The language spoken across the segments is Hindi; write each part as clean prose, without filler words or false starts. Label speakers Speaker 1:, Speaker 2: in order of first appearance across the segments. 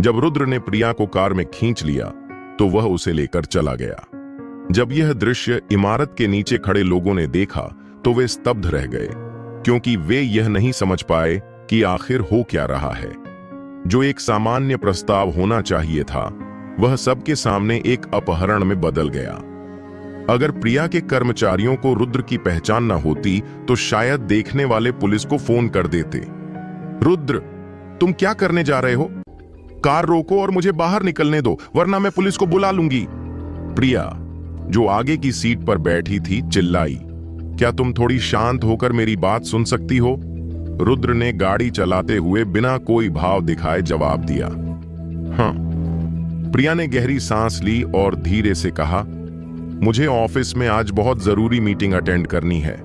Speaker 1: जब रुद्र ने प्रिया को कार में खींच लिया तो वह उसे लेकर चला गया। जब यह दृश्य इमारत के नीचे खड़े लोगों ने देखा तो वे स्तब्ध रह गए, क्योंकि वे यह नहीं समझ पाए कि आखिर हो क्या रहा है। जो एक सामान्य प्रस्ताव होना चाहिए था, वह सबके सामने एक अपहरण में बदल गया। अगर प्रिया के कर्मचारियों को रुद्र की पहचान न होती तो शायद देखने वाले पुलिस को फोन कर देते। रुद्र, तुम क्या करने जा रहे हो? कार रोको और मुझे बाहर निकलने दो, वरना मैं पुलिस को बुला लूंगी। प्रिया, जो आगे की सीट पर बैठी थी, चिल्लाई, क्या तुम थोड़ी शांत होकर मेरी बात सुन सकती हो? रुद्र ने गाड़ी चलाते हुए बिना कोई भाव दिखाए जवाब दिया, हाँ। प्रिया ने गहरी सांस ली और धीरे से कहा, मुझे ऑफिस में आज बहुत जरूरी मीटिंग अटेंड करनी है।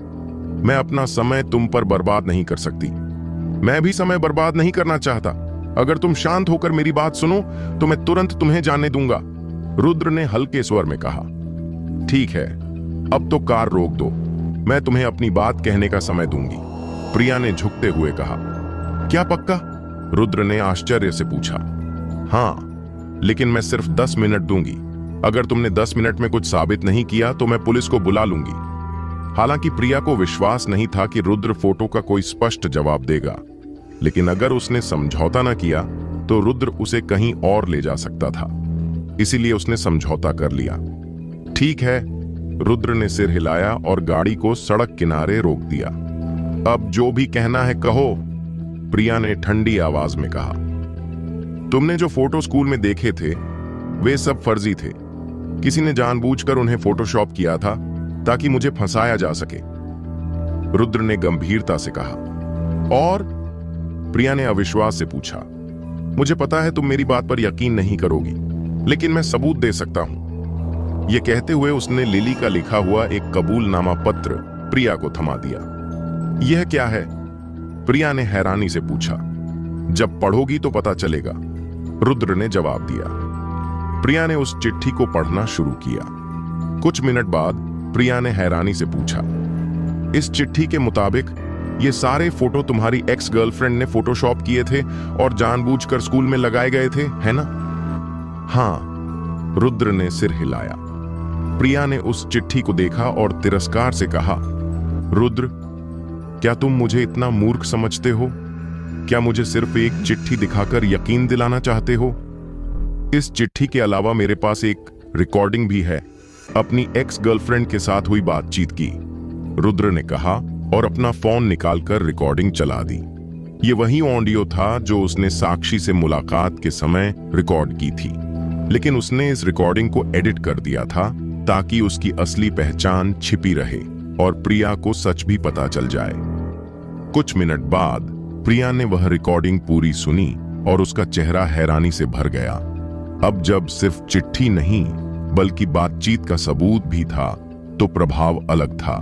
Speaker 1: मैं अपना समय तुम पर बर्बाद नहीं कर सकती। मैं भी समय बर्बाद नहीं करना चाहता। अगर तुम शांत होकर मेरी बात सुनो तो मैं तुरंत तुम्हें जाने दूंगा। रुद्र ने हल्के स्वर में कहा, ठीक है, अब तो कार रोक दो, मैं तुम्हें अपनी बात कहने का समय दूंगी। प्रिया ने झुकते हुए कहा, क्या पक्का? रुद्र ने आश्चर्य से पूछा। हाँ, लेकिन मैं सिर्फ 10 मिनट दूंगी। अगर तुमने 10 मिनट में कुछ साबित नहीं किया तो मैं पुलिस को बुला लूंगी। हालांकि प्रिया को विश्वास नहीं था कि रुद्र फोटो का कोई स्पष्ट जवाब देगा, लेकिन अगर उसने समझौता न किया तो रुद्र उसे कहीं और ले जा सकता था। इसीलिए उसने समझौता कर लिया। ठीक है, रुद्र ने सिर हिलाया और गाड़ी को सड़क किनारे रोक दिया। अब जो भी कहना है कहो, प्रिया ने ठंडी आवाज में कहा। तुमने जो फोटो स्कूल में देखे थे वे सब फर्जी थे। किसी ने जानबूझकर उन्हें फोटोशॉप किया था ताकि मुझे फंसाया जा सके, रुद्र ने गंभीरता से कहा। और? प्रिया ने अविश्वास से पूछा। मुझे पता है तुम मेरी बात पर यकीन नहीं करोगी, लेकिन मैं सबूत दे सकता हूं। यह कहते हुए उसने लिली का लिखा हुआ एक कबूलनामा पत्र प्रिया को थमा दिया। यह क्या है? प्रिया ने हैरानी से पूछा। जब पढ़ोगी तो पता चलेगा, रुद्र ने जवाब दिया। प्रिया ने उस चिट्ठी को पढ़ना शुरू किया। कुछ मिनट बाद प्रिया ने हैरानी से पूछा, इस चिट्ठी के मुताबिक ये सारे फोटो तुम्हारी एक्स गर्लफ्रेंड ने फोटोशॉप किए थे और जानबूझकर स्कूल में लगाए गए थे, है ना? हाँ, रुद्र ने सिर हिलाया। प्रिया ने उस चिट्ठी को देखा और तिरस्कार से कहा, रुद्र, क्या तुम मुझे इतना मूर्ख समझते हो? क्या मुझे सिर्फ एक चिट्ठी दिखाकर यकीन दिलाना चाहते हो? इस चिट्ठी के अलावा मेरे पास एक रिकॉर्डिंग भी है, अपनी एक्स गर्लफ्रेंड के साथ हुई बातचीत की, रुद्र ने कहा और अपना फोन निकालकर रिकॉर्डिंग चला दी। ये वही ऑडियो था जो उसने साक्षी से मुलाकात के समय रिकॉर्ड की थी, लेकिन उसने इस रिकॉर्डिंग को एडिट कर दिया था ताकि उसकी असली पहचान छिपी रहे और प्रिया को सच भी पता चल जाए। कुछ मिनट बाद प्रिया ने वह रिकॉर्डिंग पूरी सुनी और उसका चेहरा हैरानी से भर गया। अब जब सिर्फ चिट्ठी नहीं बल्कि बातचीत का सबूत भी था तो प्रभाव अलग था।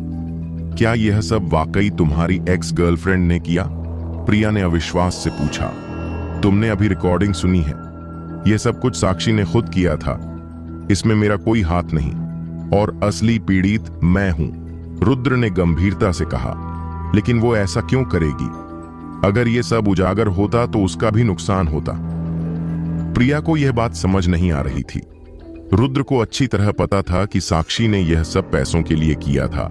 Speaker 1: क्या यह सब वाकई तुम्हारी एक्स गर्लफ्रेंड ने किया? प्रिया ने अविश्वास से पूछा। तुमने अभी रिकॉर्डिंग सुनी है? यह सब कुछ साक्षी ने खुद किया था, इसमें मेरा कोई हाथ नहीं और असली पीड़ित मैं हूं, रुद्र ने गंभीरता से कहा। लेकिन वो ऐसा क्यों करेगी? अगर यह सब उजागर होता तो उसका भी नुकसान होता। प्रिया को यह बात समझ नहीं आ रही थी। रुद्र को अच्छी तरह पता था कि साक्षी ने यह सब पैसों के लिए किया था,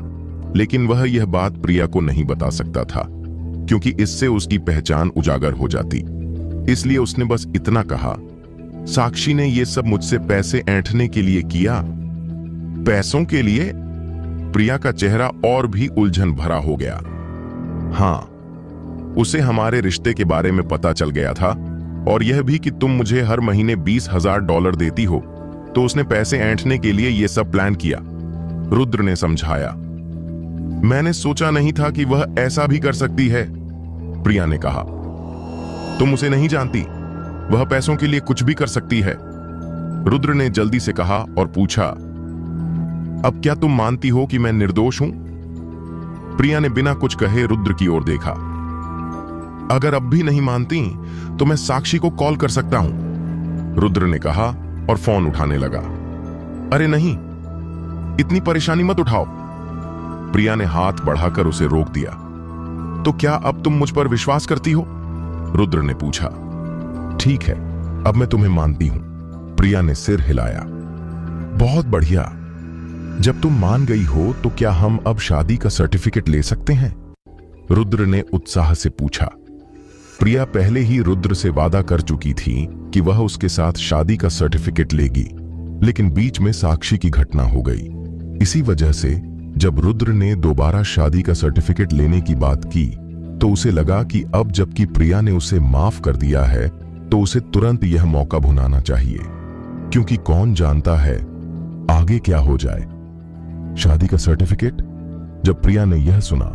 Speaker 1: लेकिन वह यह बात प्रिया को नहीं बता सकता था क्योंकि इससे उसकी पहचान उजागर हो जाती। इसलिए उसने बस इतना कहा, साक्षी ने यह सब मुझसे पैसे ऐंठने के लिए किया। पैसों के लिए? प्रिया का चेहरा और भी उलझन भरा हो गया। हाँ, उसे हमारे रिश्ते के बारे में पता चल गया था और यह भी कि तुम मुझे हर महीने $20,000 देती हो, तो उसने पैसे ऐंठने के लिए यह सब प्लान किया, रुद्र ने समझाया। मैंने सोचा नहीं था कि वह ऐसा भी कर सकती है, प्रिया ने कहा। तुम उसे नहीं जानती, वह पैसों के लिए कुछ भी कर सकती है, रुद्र ने जल्दी से कहा और पूछा, अब क्या तुम मानती हो कि मैं निर्दोष हूं? प्रिया ने बिना कुछ कहे रुद्र की ओर देखा। अगर अब भी नहीं मानती तो मैं साक्षी को कॉल कर सकता हूं, रुद्र ने कहा और फोन उठाने लगा। अरे नहीं, इतनी परेशानी मत उठाओ, प्रिया ने हाथ बढ़ाकर उसे रोक दिया। तो क्या अब तुम मुझ पर विश्वास करती हो? रुद्र ने पूछा। ठीक है, अब मैं तुम्हें मानती हूं। प्रिया ने सिर हिलाया। बहुत बढ़िया। जब तुम मान गई हो तो क्या हम अब शादी का सर्टिफिकेट ले सकते हैं? रुद्र ने उत्साह से पूछा। प्रिया पहले ही रुद्र से वादा कर चुकी थी कि वह उसके साथ शादी का सर्टिफिकेट लेगी, लेकिन बीच में साक्षी की घटना हो गई। इसी वजह से जब रुद्र ने दोबारा शादी का सर्टिफिकेट लेने की बात की तो उसे लगा कि अब जबकि प्रिया ने उसे माफ कर दिया है तो उसे तुरंत यह मौका भुनाना चाहिए, क्योंकि कौन जानता है आगे क्या हो जाए। शादी का सर्टिफिकेट? जब प्रिया ने यह सुना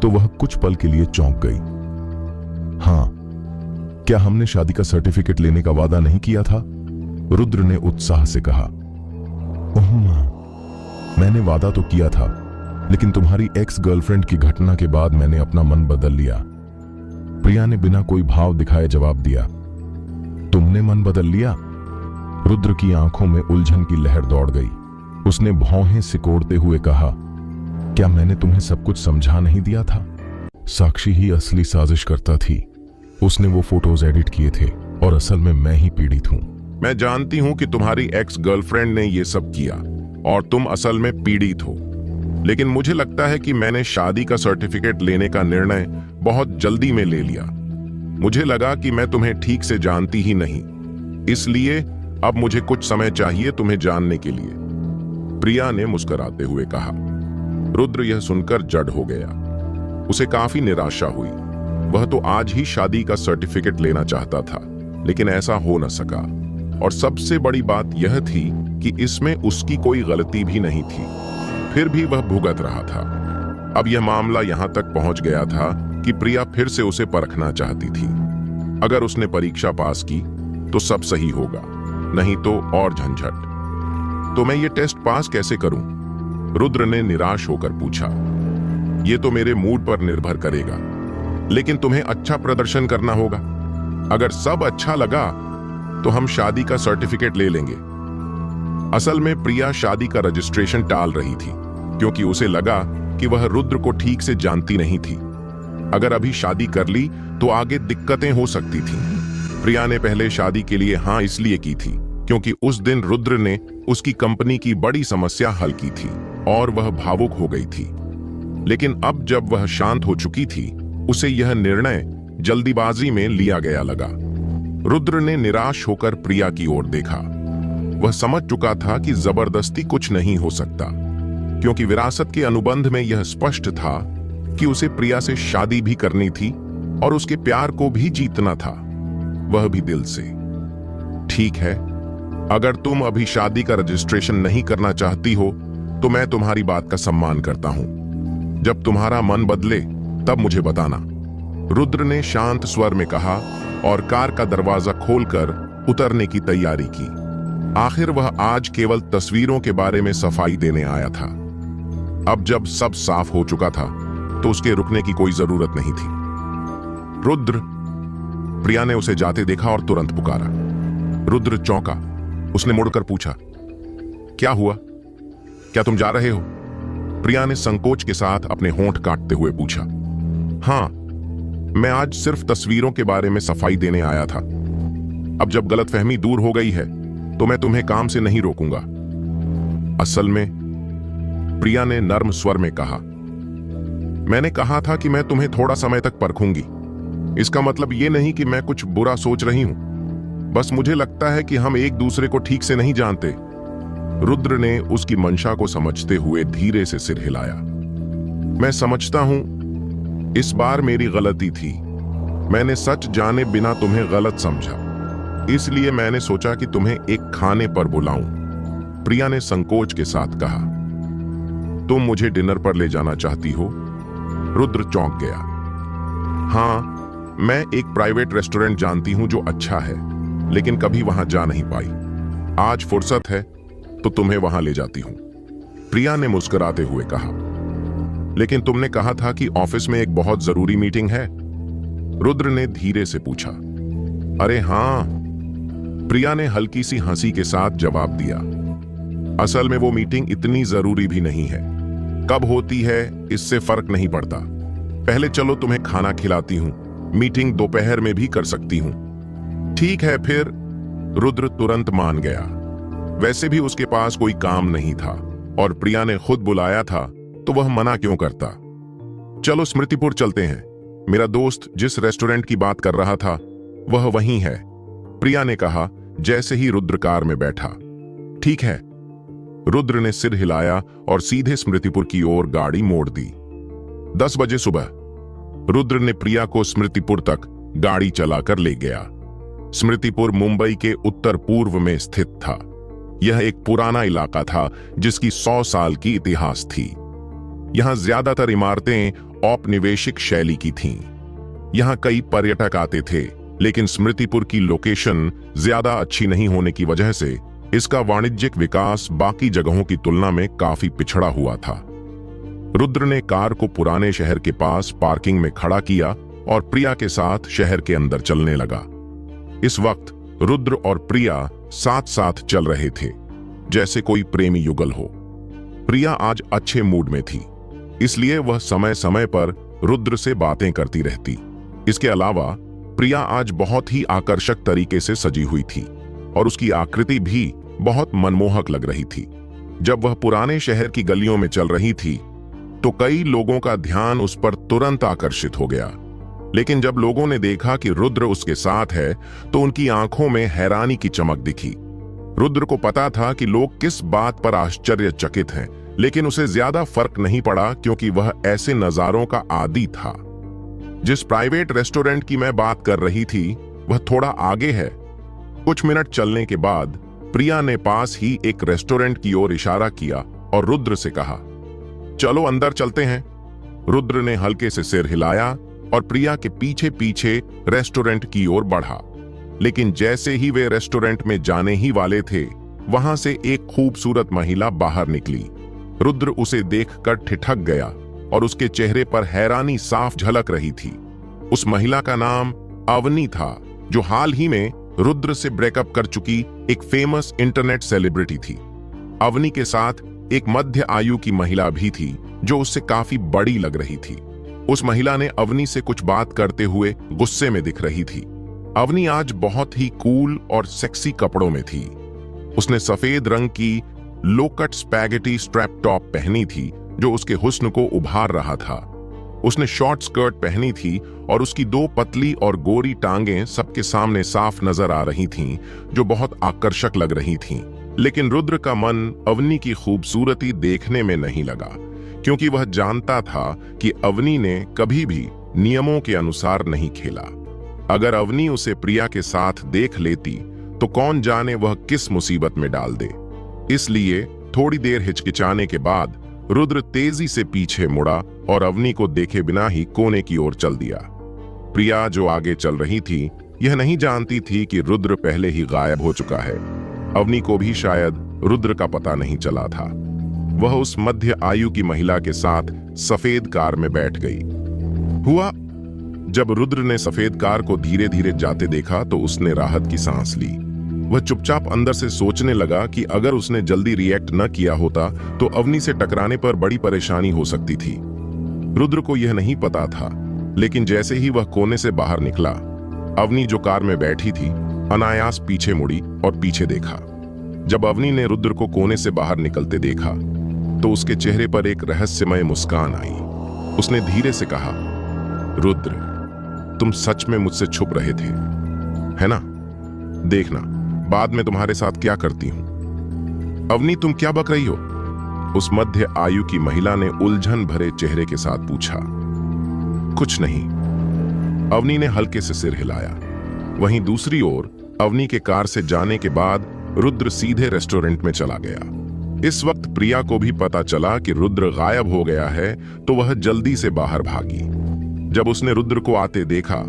Speaker 1: तो वह कुछ पल के लिए चौंक गई। हाँ, क्या हमने शादी का सर्टिफिकेट लेने का वादा नहीं किया था? रुद्र ने उत्साह से कहा। मैंने वादा तो किया था, लेकिन तुम्हारी एक्स गर्लफ्रेंड की घटना के बाद मैंने अपना मन बदल लिया। प्रिया ने बिना कोई भाव दिखाए जवाब दिया। तुमने मन बदल लिया? रुद्र की आंखों में उलझन की लहर दौड़ गई। उसने भौहें सिकोड़ते हुए कहा, क्या मैंने तुम्हें सब कुछ समझा नहीं दिया था? साक्षी ही असली साजिश करता थी। उसने वो फोटोज एडिट किए थे और असल में मैं ही पीड़ित हूं। मैं जानती हूं कि तुम्हारी एक्स गर्लफ्रेंड ने ये सब किया और तुम असल में पीड़ित हो, लेकिन मुझे लगता है कि मैंने शादी का सर्टिफिकेट लेने का निर्णय बहुत जल्दी में ले लिया। मुझे लगा कि मैं तुम्हें ठीक से जानती ही नहीं, इसलिए अब मुझे कुछ समय चाहिए तुम्हें जानने के लिए, प्रिया ने मुस्कुराते हुए कहा। रुद्र यह सुनकर जड़ हो गया। उसे काफी निराशा हुई। वह तो आज ही शादी का सर्टिफिकेट लेना चाहता था, लेकिन ऐसा हो न सका। और सबसे बड़ी बात यह थी कि इसमें उसकी कोई गलती भी नहीं थी, फिर भी वह भुगत रहा था। अब यह मामला यहां तक पहुंच गया था कि प्रिया फिर से उसे परखना चाहती थी। अगर उसने परीक्षा पास की तो सब सही होगा, नहीं तो और झंझट। तो मैं ये टेस्ट पास कैसे करूं? रुद्र ने निराश होकर पूछा। ये तो मेरे मूड पर निर्भर करेगा, लेकिन तुम्हें अच्छा प्रदर्शन करना होगा। अगर सब अच्छा लगा तो हम शादी का सर्टिफिकेट ले लेंगे। असल में प्रिया शादी का रजिस्ट्रेशन टाल रही थी, क्योंकि उसे लगा कि वह रुद्र को ठीक से जानती नहीं थी। अगर अभी शादी कर ली तो आगे दिक्कतें हो सकती थीं। प्रिया ने पहले शादी के लिए हाँ इसलिए की थी क्योंकि उस दिन रुद्र ने उसकी कंपनी की बड़ी समस्या हल की थी और वह भावुक हो गई थी। लेकिन अब जब वह शांत हो चुकी थी, उसे यह निर्णय जल्दीबाजी में लिया गया लगा। रुद्र ने निराश होकर प्रिया की ओर देखा। वह समझ चुका था कि जबरदस्ती कुछ नहीं हो सकता, क्योंकि विरासत के अनुबंध में यह स्पष्ट था कि उसे प्रिया से शादी भी करनी थी और उसके प्यार को भी जीतना था, वह भी दिल से। ठीक है, अगर तुम अभी शादी का रजिस्ट्रेशन नहीं करना चाहती हो तो मैं तुम्हारी बात का सम्मान करता हूं। जब तुम्हारा मन बदले तब मुझे बताना, रुद्र ने शांत स्वर में कहा और कार का दरवाजा खोलकर उतरने की तैयारी की। आखिर वह आज केवल तस्वीरों के बारे में सफाई देने आया था। अब जब सब साफ हो चुका था तो उसके रुकने की कोई जरूरत नहीं थी। रुद्र, प्रिया ने उसे जाते देखा और तुरंत पुकारा। रुद्र चौंका। उसने मुड़कर पूछा, क्या हुआ? क्या तुम जा रहे हो? प्रिया ने संकोच के साथ अपने होंठ काटते हुए पूछा। हाँ, मैं आज सिर्फ तस्वीरों के बारे में सफाई देने आया था। अब जब गलतफहमी दूर हो गई है तो मैं तुम्हें काम से नहीं रोकूंगा। असल में, प्रिया ने नर्म स्वर में कहा, मैंने कहा था कि मैं तुम्हें थोड़ा समय तक परखूंगी। इसका मतलब ये नहीं कि मैं कुछ बुरा सोच रही हूं, बस मुझे लगता है कि हम एक दूसरे को ठीक से नहीं जानते। रुद्र ने उसकी मंशा को समझते हुए धीरे से सिर हिलाया। मैं समझता हूं, इस बार मेरी गलती थी। मैंने सच जाने बिना तुम्हें गलत समझा, इसलिए मैंने सोचा कि तुम्हें एक खाने पर बुलाऊं। प्रिया ने संकोच के साथ कहा। तुम मुझे डिनर पर ले जाना चाहती हो? रुद्र चौंक गया। हाँ, मैं एक प्राइवेट रेस्टोरेंट जानती हूं जो अच्छा है, लेकिन कभी वहां जा नहीं पाई। आज फुर्सत है तो तुम्हें वहां ले जाती हूं, प्रिया ने मुस्कुराते हुए कहा। लेकिन तुमने कहा था कि ऑफिस में एक बहुत जरूरी मीटिंग है, रुद्र ने धीरे से पूछा। अरे हाँ, प्रिया ने हल्की सी हंसी के साथ जवाब दिया। असल में वो मीटिंग इतनी जरूरी भी नहीं है। कब होती है इससे फर्क नहीं पड़ता। पहले चलो तुम्हें खाना खिलाती हूं, मीटिंग दोपहर में भी कर सकती हूं। ठीक है फिर, रुद्र तुरंत मान गया। वैसे भी उसके पास कोई काम नहीं था और प्रिया ने खुद बुलाया था तो वह मना क्यों करता। चलो स्मृतिपुर चलते हैं, मेरा दोस्त जिस रेस्टोरेंट की बात कर रहा था वह वहीं है, प्रिया ने कहा जैसे ही रुद्र कार में बैठा। ठीक है, रुद्र ने सिर हिलाया और सीधे स्मृतिपुर की ओर गाड़ी मोड़ दी। 10 बजे सुबह रुद्र ने प्रिया को स्मृतिपुर तक गाड़ी चलाकर ले गया। स्मृतिपुर मुंबई के उत्तर पूर्व में स्थित था। यह एक पुराना इलाका था जिसकी 100 साल की इतिहास थी। यहां ज्यादातर इमारतें औपनिवेशिक शैली की थीं। यहां कई पर्यटक आते थे, लेकिन स्मृतिपुर की लोकेशन ज्यादा अच्छी नहीं होने की वजह से इसका वाणिज्यिक विकास बाकी जगहों की तुलना में काफी पिछड़ा हुआ था। रुद्र ने कार को पुराने शहर के पास पार्किंग में खड़ा किया और प्रिया के साथ शहर के अंदर चलने लगा। इस वक्त रुद्र और प्रिया साथ साथ चल रहे थे, जैसे कोई प्रेमी युगल हो। प्रिया आज अच्छे मूड में थी, इसलिए वह समय समय पर रुद्र से बातें करती रहती। इसके अलावा प्रिया आज बहुत ही आकर्षक तरीके से सजी हुई थी और उसकी आकृति भी बहुत मनमोहक लग रही थी। जब वह पुराने शहर की गलियों में चल रही थी तो कई लोगों का ध्यान उस पर तुरंत आकर्षित हो गया, लेकिन जब लोगों ने देखा कि रुद्र उसके साथ है तो उनकी आंखों में हैरानी की चमक दिखी। रुद्र को पता था कि लोग किस बात पर आश्चर्यचकित हैं, लेकिन उसे ज्यादा फर्क नहीं पड़ा क्योंकि वह ऐसे नजारों का आदी था। जिस प्राइवेट रेस्टोरेंट की मैं बात कर रही थी वह थोड़ा आगे है। कुछ मिनट चलने के बाद प्रिया ने पास ही एक रेस्टोरेंट की ओर इशारा किया और रुद्र से कहा, चलो अंदर चलते हैं। रुद्र ने हल्के से सिर हिलाया और प्रिया के पीछे पीछे रेस्टोरेंट की ओर बढ़ा, लेकिन जैसे ही वे रेस्टोरेंट में जाने ही वाले थे, वहां से एक खूबसूरत महिला बाहर निकली। रुद्र उसे देखकर ठिठक गया और उसके चेहरे पर हैरानी साफ झलक रही थी। उस महिला का नाम अवनी था, जो हाल ही में रुद्र से ब्रेकअप कर चुकी एक फेमस इंटरनेट सेलिब्रिटी थी। अवनी के साथ एक मध्य आयु की महिला भी थी जो उससे काफी बड़ी लग रही थी। उस महिला ने अवनी से कुछ बात करते हुए गुस्से में दिख रही थी। अवनी आज बहुत ही कूल और सेक्सी कपड़ों में थी। उसने सफेद रंग की लोकट स्पैगेटी स्ट्रैप टॉप पहनी थी जो उसके हुस्न को उभार रहा था। उसने शॉर्ट स्कर्ट पहनी थी और उसकी 2 पतली और गोरी टांगें सबके सामने साफ नजर आ रही थीं, जो बहुत आकर्षक लग रही थीं। लेकिन रुद्र का मन अवनी की खूबसूरती देखने में नहीं लगा, क्योंकि वह जानता था कि अवनी ने कभी भी नियमों के अनुसार नहीं खेला। अगर अवनी उसे प्रिया के साथ देख लेती तो कौन जाने वह किस मुसीबत में डाल दे। इसलिए थोड़ी देर हिचकिचाने के बाद रुद्र तेजी से पीछे मुड़ा और अवनी को देखे बिना ही कोने की ओर चल दिया। प्रिया, जो आगे चल रही थी, यह नहीं जानती थी कि रुद्र पहले ही गायब हो चुका है। अवनी को भी शायद रुद्र का पता नहीं चला था। वह उस मध्य आयु की महिला के साथ सफेद कार में बैठ गई। हुआ जब रुद्र ने सफेद कार को धीरे धीरे जाते देखा तो उसने राहत की सांस ली। वह चुपचाप अंदर से सोचने लगा कि अगर उसने जल्दी रिएक्ट न किया होता तो अवनी से टकराने पर बड़ी परेशानी हो सकती थी। रुद्र को यह नहीं पता था, लेकिन जैसे ही वह कोने से बाहर निकला, अवनी जो कार में बैठी थी अनायास पीछे मुड़ी और पीछे देखा। जब अवनी ने रुद्र को कोने से बाहर निकलते देखा तो उसके चेहरे पर एक रहस्यमय मुस्कान आई। उसने धीरे से कहा, रुद्र, तुम सच में मुझसे छुप रहे थे, है ना? देखना बाद में तुम्हारे साथ क्या करती हूं। अवनी, तुम क्या बक रही हो? उस मध्य आयु की महिला ने उलझन भरे चेहरे के साथ पूछा। कुछ नहीं, अवनी ने हल्के से सिर हिलाया। वहीं दूसरी ओर अवनी के कार से जाने के बाद रुद्र सीधे रेस्टोरेंट में चला गया। इस वक्त प्रिया को भी पता चला कि रुद्र गायब हो गया है, तो वह जल्दी से बाहर भागी। जब उसने रुद्र को आते देखा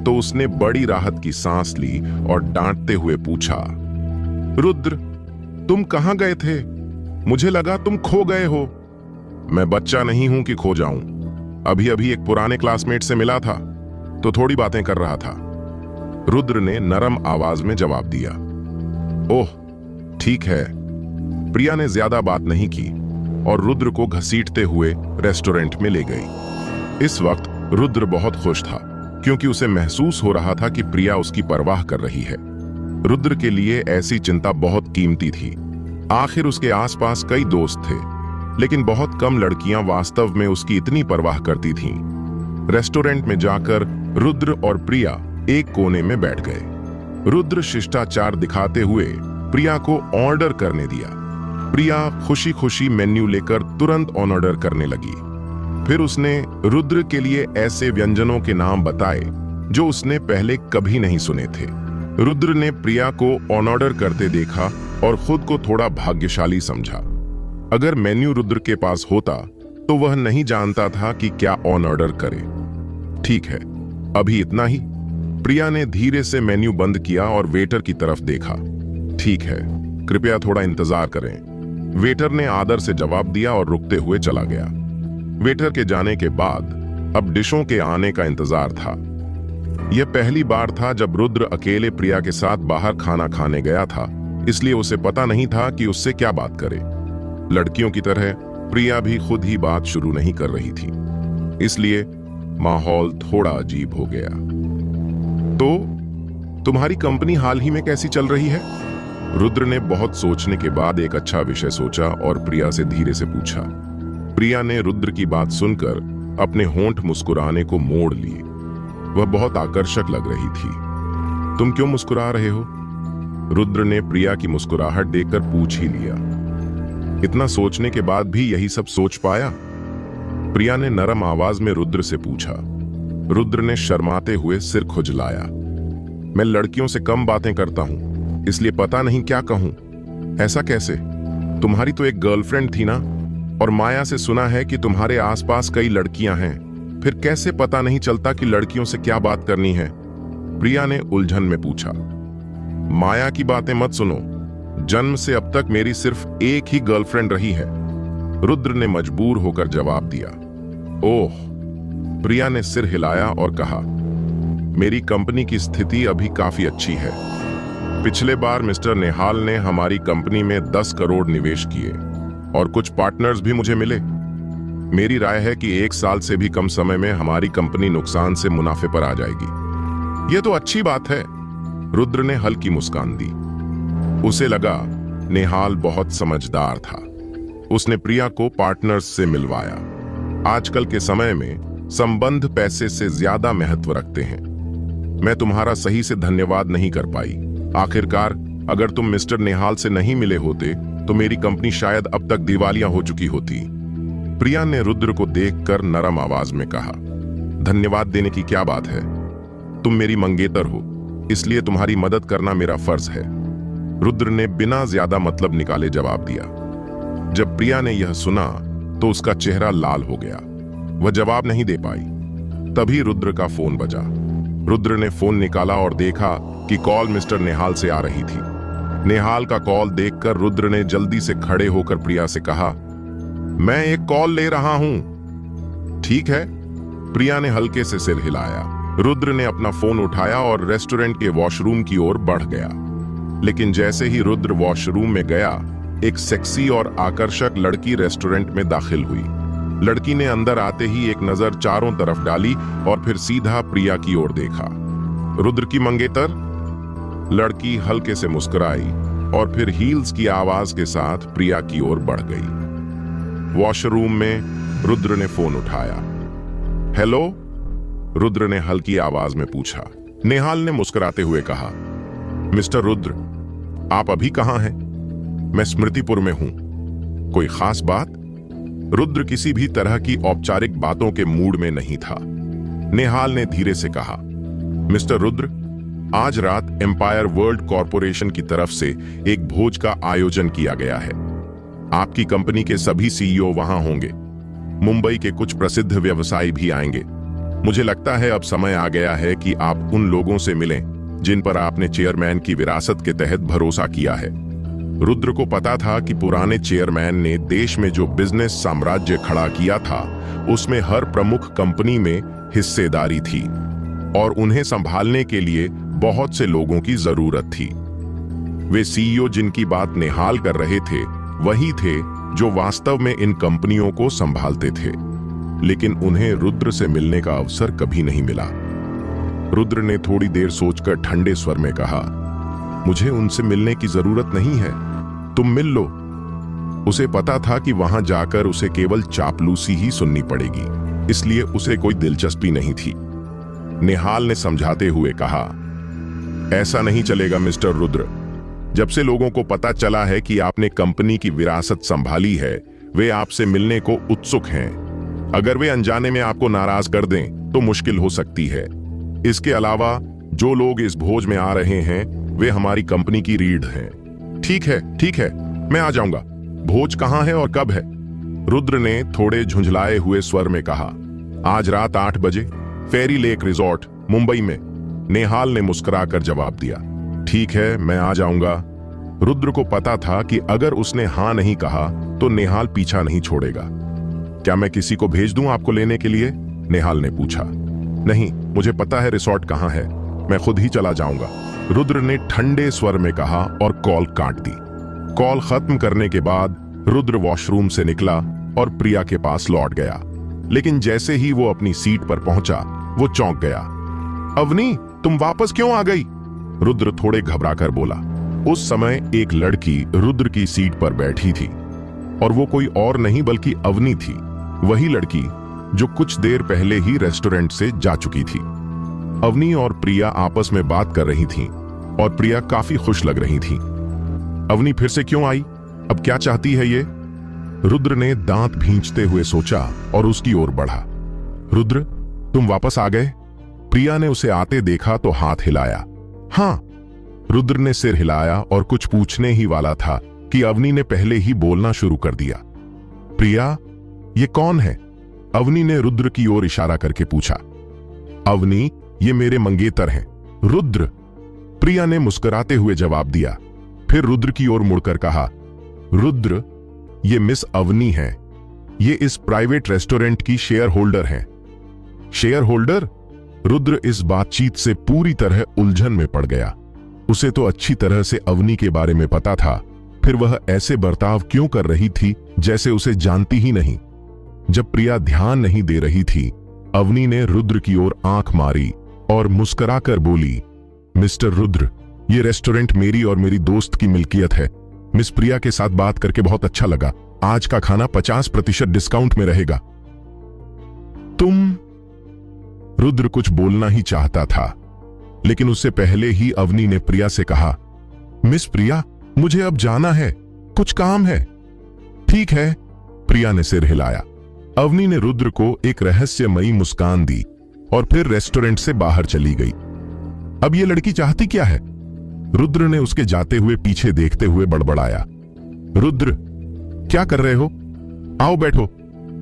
Speaker 1: तो उसने बड़ी राहत की सांस ली और डांटते हुए पूछा, रुद्र, तुम कहां गए थे? मुझे लगा तुम खो गए हो। मैं बच्चा नहीं हूं कि खो जाऊं। अभी अभी एक पुराने क्लासमेट से मिला था तो थोड़ी बातें कर रहा था, रुद्र ने नरम आवाज में जवाब दिया। ओह, ठीक है। प्रिया ने ज्यादा बात नहीं की और रुद्र को घसीटते हुए रेस्टोरेंट में ले गई। इस वक्त रुद्र बहुत खुश था, क्योंकि उसे महसूस हो रहा था कि प्रिया उसकी परवाह कर रही है। रुद्र के लिए ऐसी चिंता बहुत कीमती थी। आखिर उसके आसपास कई दोस्त थे, लेकिन बहुत कम लड़कियां वास्तव में उसकी इतनी परवाह करती थीं। रेस्टोरेंट में जाकर रुद्र और प्रिया एक कोने में बैठ गए। रुद्र शिष्टाचार दिखाते हुए प्रिया को ऑर्डर करने दिया। प्रिया खुशी खुशी मेन्यू लेकर तुरंत ऑर्डर करने लगी। फिर उसने रुद्र के लिए ऐसे व्यंजनों के नाम बताए जो उसने पहले कभी नहीं सुने थे। रुद्र ने प्रिया को ऑर्डर करते देखा और खुद को थोड़ा भाग्यशाली समझा। अगर मेन्यू रुद्र के पास होता तो वह नहीं जानता था कि क्या ऑर्डर करे। ठीक है, अभी इतना ही। प्रिया ने धीरे से मेन्यू बंद किया और वेटर की तरफ देखा। ठीक है, कृपया थोड़ा इंतजार करें। वेटर ने आदर से जवाब दिया और रुकते हुए चला गया। वेटर के जाने के बाद अब डिशों के आने का इंतजार था। यह पहली बार था जब रुद्र अकेले प्रिया के साथ बाहर खाना खाने गया था, इसलिए उसे पता नहीं था कि उससे क्या बात करे। लड़कियों की तरह प्रिया भी खुद ही बात शुरू नहीं कर रही थी, इसलिए माहौल थोड़ा अजीब हो गया। तो तुम्हारी कंपनी हाल ही में कैसी चल रही है? रुद्र ने बहुत सोचने के बाद एक अच्छा विषय सोचा और प्रिया से धीरे से पूछा। प्रिया ने रुद्र की बात सुनकर अपने होंठ मुस्कुराने को मोड़ लिए। वह बहुत आकर्षक लग रही थी। तुम क्यों मुस्कुरा रहे हो? रुद्र ने प्रिया की मुस्कुराहट देखकर पूछ ही लिया। इतना सोचने के बाद भी यही सब सोच पाया? प्रिया ने नरम आवाज में रुद्र से पूछा। रुद्र ने शर्माते हुए सिर खुजलाया। मैं लड़कियों से कम बातें करता हूं, इसलिए पता नहीं क्या कहूं। ऐसा कैसे? तुम्हारी तो एक गर्लफ्रेंड थी ना, और माया से सुना है कि तुम्हारे आसपास कई लड़कियां हैं। फिर कैसे पता नहीं चलता कि लड़कियों से क्या बात करनी है? प्रिया ने उलझन में पूछा। माया की बातें मत सुनो। जन्म से अब तक मेरी सिर्फ एक ही गर्लफ्रेंड रही है। रुद्र ने मजबूर होकर जवाब दिया। ओह, प्रिया ने सिर हिलाया और कहा, मेरी कंपनी की स्थिति अभी काफी अच्छी है। पिछले बार मिस्टर नेहाल ने हमारी कंपनी में 10 करोड़ निवेश किए और कुछ पार्टनर्स भी मुझे मिले। मेरी राय है कि 1 साल से भी कम समय में हमारी कंपनी नुकसान से मुनाफे पर आ जाएगी। यह तो अच्छी बात है। रुद्र ने हल्की मुस्कान दी। उसे लगा नेहाल बहुत समझदार था। उसने प्रिया को पार्टनर्स से मिलवाया। आजकल के समय में संबंध पैसे से ज्यादा महत्व रखते हैं। मैं तुम्हारा सही से धन्यवाद नहीं कर पाई। आखिरकार अगर तुम मिस्टर नेहाल से नहीं मिले होते तो मेरी कंपनी शायद अब तक दिवालिया हो चुकी होती। प्रिया ने रुद्र को देखकर नरम आवाज में कहा। धन्यवाद देने की क्या बात है? तुम मेरी मंगेतर हो, इसलिए तुम्हारी मदद करना मेरा फर्ज है। रुद्र ने बिना ज्यादा मतलब निकाले जवाब दिया। जब प्रिया ने यह सुना तो उसका चेहरा लाल हो गया। वह जवाब नहीं दे पाई। तभी रुद्र का फोन बजा। रुद्र ने फोन निकाला और देखा कि कॉल मिस्टर नेहाल से आ रही थी। नेहाल का कॉल देखकर रुद्र ने जल्दी से खड़े होकर प्रिया से कहा, मैं एक कॉल ले रहा हूं। ठीक है, प्रिया ने हल्के से सिर हिलाया। रुद्र ने अपना फोन उठाया और रेस्टोरेंट के वॉशरूम की ओर बढ़ गया। लेकिन जैसे ही रुद्र वॉशरूम में गया, एक सेक्सी और आकर्षक लड़की रेस्टोरेंट में दाखिल हुई। लड़की ने अंदर आते ही एक नजर चारों तरफ डाली और फिर सीधा प्रिया की ओर देखा। रुद्र की मंगेतर? लड़की हल्के से मुस्कुराई और फिर हील्स की आवाज के साथ प्रिया की ओर बढ़ गई। वॉशरूम में रुद्र ने फोन उठाया। हेलो? रुद्र ने हल्की आवाज में पूछा। नेहाल ने मुस्कुराते हुए कहा, मिस्टर रुद्र, आप अभी कहां हैं? मैं स्मृतिपुर में हूं। कोई खास बात? रुद्र किसी भी तरह की औपचारिक बातों के मूड में नहीं था। नेहाल ने धीरे से कहा, मिस्टर रुद्र, आज रात एम्पायर वर्ल्ड कॉरपोरेशन की तरफ से एक भोज का आयोजन किया गया है। आपकी कंपनी के सभी सीईओ वहां होंगे। मुंबई के कुछ प्रसिद्ध व्यवसायी भी आएंगे। मुझे लगता है अब समय आ गया है कि आप उन लोगों से मिलें जिन पर आपने चेयरमैन की विरासत के तहत भरोसा किया है। रुद्र को पता था कि पुराने चेयरमैन ने देश में जो बिजनेस साम्राज्य खड़ा किया था उसमें हर प्रमुख कंपनी में हिस्सेदारी थी और उन्हें संभालने के लिए बहुत से लोगों की जरूरत थी। वे सीईओ जिनकी बात नेहाल कर रहे थे वही थे जो वास्तव में इन कंपनियों को संभालते थे, लेकिन उन्हें रुद्र से मिलने का अवसर कभी नहीं मिला। रुद्र ने थोड़ी देर सोचकर ठंडे स्वर में कहा, मुझे उनसे मिलने की जरूरत नहीं है, तुम मिल लो। उसे पता था कि वहां जाकर उसे केवल चापलूसी ही सुननी पड़ेगी, इसलिए उसे कोई दिलचस्पी नहीं थी। निहाल ने समझाते हुए कहा, ऐसा नहीं चलेगा मिस्टर रुद्र। जब से लोगों को पता चला है कि आपने कंपनी की विरासत संभाली है, वे आपसे मिलने को उत्सुक हैं। अगर वे अनजाने में आपको नाराज कर दें तो मुश्किल हो सकती है। इसके अलावा जो लोग इस भोज में आ रहे हैं वे हमारी कंपनी की रीढ़ हैं। ठीक है, मैं आ जाऊंगा। भोज कहाँ है और कब है? रुद्र ने थोड़े झुंझलाए हुए स्वर में कहा। आज रात 8 बजे, फेरी लेक रिजॉर्ट, मुंबई में। नेहाल ने मुस्कुराकर जवाब दिया। ठीक है, मैं आ जाऊंगा। रुद्र को पता था कि अगर उसने हाँ नहीं कहा तो नेहाल पीछा नहीं छोड़ेगा। क्या मैं किसी को भेज दूं आपको लेने के लिए? नेहाल ने पूछा। नहीं, मुझे पता है रिसॉर्ट कहाँ है, मैं खुद ही चला जाऊंगा, रुद्र ने ठंडे स्वर में कहा और कॉल काट दी। कॉल खत्म करने के बाद रुद्र वॉशरूम से निकला और प्रिया के पास लौट गया। लेकिन जैसे ही वो अपनी सीट पर पहुंचा वो चौंक गया। अवनी, तुम वापस क्यों आ गई? रुद्र थोड़े घबराकर बोला। उस समय एक लड़की रुद्र की सीट पर बैठी थी और वो कोई और नहीं बल्कि अवनी थी, वही लड़की जो कुछ देर पहले ही रेस्टोरेंट से जा चुकी थी। अवनी और प्रिया आपस में बात कर रही थीं और प्रिया काफी खुश लग रही थी। अवनी फिर से क्यों आई? अब क्या चाहती है ये? रुद्र ने दांत भींचते हुए सोचा और उसकी ओर बढ़ा। रुद्र, तुम वापस आ गए? प्रिया ने उसे आते देखा तो हाथ हिलाया। हाँ, रुद्र ने सिर हिलाया और कुछ पूछने ही वाला था कि अवनी ने पहले ही बोलना शुरू कर दिया। प्रिया, ये कौन है? अवनी ने रुद्र की ओर इशारा करके पूछा। अवनी, ये मेरे मंगेतर हैं, रुद्र, प्रिया ने मुस्कुराते हुए जवाब दिया। फिर रुद्र की ओर मुड़कर कहा, रुद्र, ये मिस अवनी हैं, ये इस प्राइवेट रेस्टोरेंट की शेयर होल्डर हैं। Share holder? रुद्र इस बातचीत से पूरी तरह उलझन में पड़ गया। उसे तो अच्छी तरह से अवनी के बारे में पता था, फिर वह ऐसे बर्ताव क्यों कर रही थी जैसे उसे जानती ही नहीं। जब प्रिया ध्यान नहीं दे रही थी, अवनी ने रुद्र की ओर आंख मारी और मुस्कुराकर बोली, मिस्टर रुद्र, ये रेस्टोरेंट मेरी और मेरी दोस्त की मिल्कियत है। मिस प्रिया के साथ बात करके बहुत अच्छा लगा। आज का खाना 50% डिस्काउंट में रहेगा। तुम? रुद्र कुछ बोलना ही चाहता था, लेकिन उससे पहले ही अवनी ने प्रिया से कहा, मिस प्रिया, मुझे अब जाना है, कुछ काम है। ठीक है, प्रिया ने सिर हिलाया। अवनी ने रुद्र को एक रहस्यमयी मुस्कान दी और फिर रेस्टोरेंट से बाहर चली गई। अब ये लड़की चाहती क्या है? रुद्र ने उसके जाते हुए पीछे देखते हुए बड़बड़ाया। रुद्र, क्या कर रहे हो? आओ बैठो,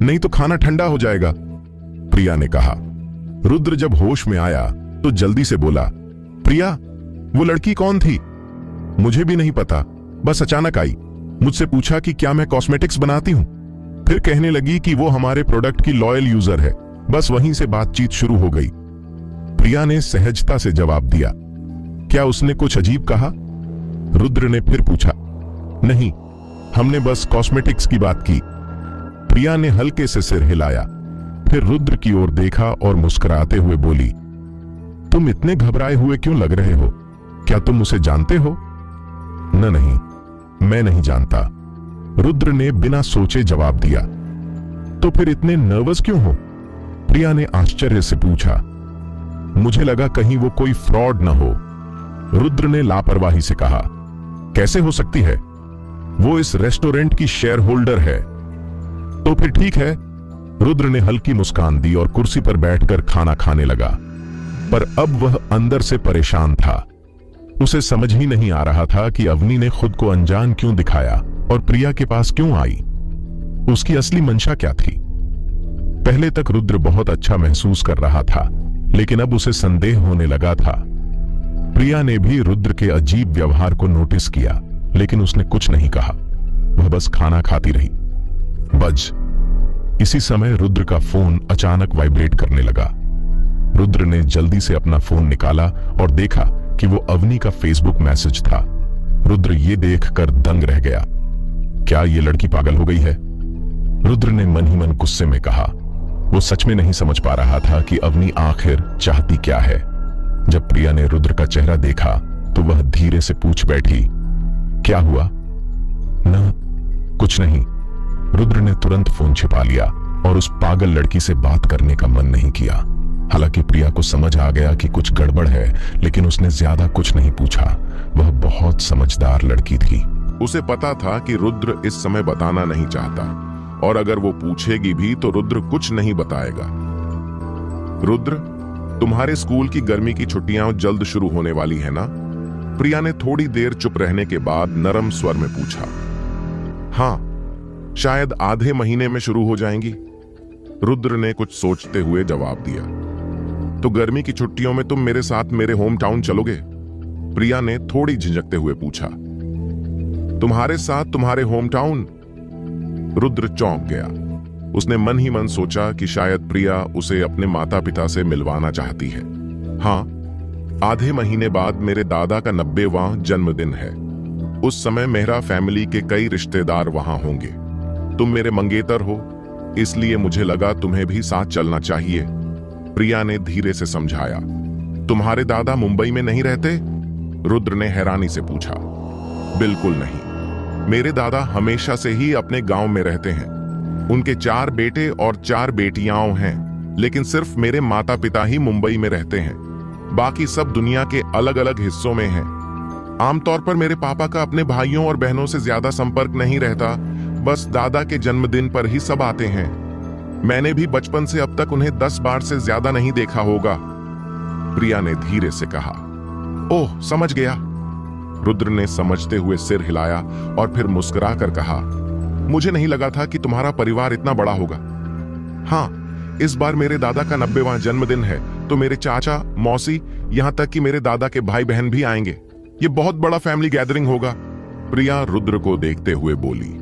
Speaker 1: नहीं तो खाना ठंडा हो जाएगा, प्रिया ने कहा। रुद्र जब होश में आया तो जल्दी से बोला, प्रिया, वो लड़की कौन थी? मुझे भी नहीं पता, बस अचानक आई, मुझसे पूछा कि क्या मैं कॉस्मेटिक्स बनाती हूं, फिर कहने लगी कि वो हमारे प्रोडक्ट की लॉयल यूजर है। बस वहीं से बातचीत शुरू हो गई। प्रिया ने सहजता से जवाब दिया। क्या उसने कुछ अजीब कहा? रुद्र ने फिर पूछा। नहीं, हमने बस कॉस्मेटिक्स की बात की। प्रिया ने हल्के से सिर हिलाया, फिर रुद्र की ओर देखा और मुस्कुराते हुए बोली, तुम इतने घबराए हुए क्यों लग रहे हो? क्या तुम उसे जानते हो? नहीं, मैं नहीं जानता, रुद्र ने बिना सोचे जवाब दिया। तो फिर इतने नर्वस क्यों हो? प्रिया ने आश्चर्य से पूछा। मुझे लगा कहीं वो कोई फ्रॉड न हो, रुद्र ने लापरवाही से कहा। कैसे हो सकती है? वो इस रेस्टोरेंट की शेयर होल्डर है। तो फिर ठीक है, रुद्र ने हल्की मुस्कान दी और कुर्सी पर बैठकर खाना खाने लगा। पर अब वह अंदर से परेशान था। उसे समझ ही नहीं आ रहा था कि अवनी ने खुद को अनजान क्यों दिखाया और प्रिया के पास क्यों आई। उसकी असली मंशा क्या थी? पहले तक रुद्र बहुत अच्छा महसूस कर रहा था, लेकिन अब उसे संदेह होने लगा था। प्रिया ने भी रुद्र के अजीब व्यवहार को नोटिस किया, लेकिन उसने कुछ नहीं कहा। वह बस खाना खाती रही। इसी समय रुद्र का फोन अचानक वाइब्रेट करने लगा। रुद्र ने जल्दी से अपना फोन निकाला और देखा कि वो अवनी का फेसबुक मैसेज था। रुद्र ये देखकर दंग रह गया। क्या ये लड़की पागल हो गई है? रुद्र ने मन ही मन गुस्से में कहा। वो सच में नहीं समझ पा रहा था कि अवनी आखिर चाहती क्या है। जब प्रिया ने रुद्र का चेहरा देखा तो वह धीरे से पूछ बैठी, क्या हुआ? ना, कुछ नहीं। रुद्र ने तुरंत फोन छिपा लिया और उस पागल लड़की से बात करने का मन नहीं किया। हालांकि प्रिया को समझ आ गया कि कुछ गड़बड़ है, लेकिन उसने ज्यादा कुछ नहीं पूछा। वह बहुत समझदार लड़की थी। उसे पता था कि रुद्र इस समय बताना नहीं चाहता, और अगर वो पूछेगी भी तो रुद्र कुछ नहीं बताएगा। रुद्र, तुम्हारे स्कूल की गर्मी की छुट्टियां जल्द शुरू होने वाली है ना? प्रिया ने थोड़ी देर चुप रहने के बाद नरम स्वर में पूछा। हाँ, शायद आधे महीने में शुरू हो जाएंगी। रुद्र ने कुछ सोचते हुए जवाब दिया। तो गर्मी की छुट्टियों में तुम मेरे साथ मेरे होम टाउन चलोगे? प्रिया ने थोड़ी झिझकते हुए पूछा। तुम्हारे साथ तुम्हारे होम टाउन? रुद्र चौंक गया। उसने मन ही मन सोचा कि शायद प्रिया उसे अपने माता पिता से मिलवाना चाहती है। हाँ, आधे महीने बाद मेरे दादा का 90वां जन्मदिन है। उस समय मेहरा फैमिली के कई रिश्तेदार वहां होंगे। तुम मेरे मंगेतर हो, इसलिए मुझे लगा तुम्हें भी साथ चलना चाहिए। प्रिया ने धीरे से समझाया। तुम्हारे दादा मुंबई में नहीं रहते? रुद्र ने हैरानी से पूछा। बिल्कुल नहीं, मेरे दादा हमेशा से ही अपने गांव में रहते हैं। उनके 4 बेटे और 4 बेटियां हैं, लेकिन सिर्फ मेरे माता पिता ही मुंबई में रहते हैं। बाकी सब दुनिया के अलग अलग हिस्सों में हैं। आमतौर पर मेरे पापा का अपने भाइयों और बहनों से ज्यादा संपर्क नहीं रहता, बस दादा के जन्मदिन पर ही सब आते हैं। मैंने भी बचपन से अब तक उन्हें 10 बार से ज्यादा नहीं देखा होगा। प्रिया ने धीरे से कहा। ओह, समझ गया। रुद्र ने समझते हुए सिर हिलाया और फिर मुस्कुरा कर कहा, मुझे नहीं लगा था कि तुम्हारा परिवार इतना बड़ा होगा। हाँ, इस बार मेरे दादा का 90वां जन्मदिन है, तो मेरे चाचा, मौसी, यहां तक कि मेरे दादा के भाई बहन भी आएंगे। ये बहुत बड़ा फैमिली गैदरिंग होगा। प्रिया रुद्र को देखते हुए बोली।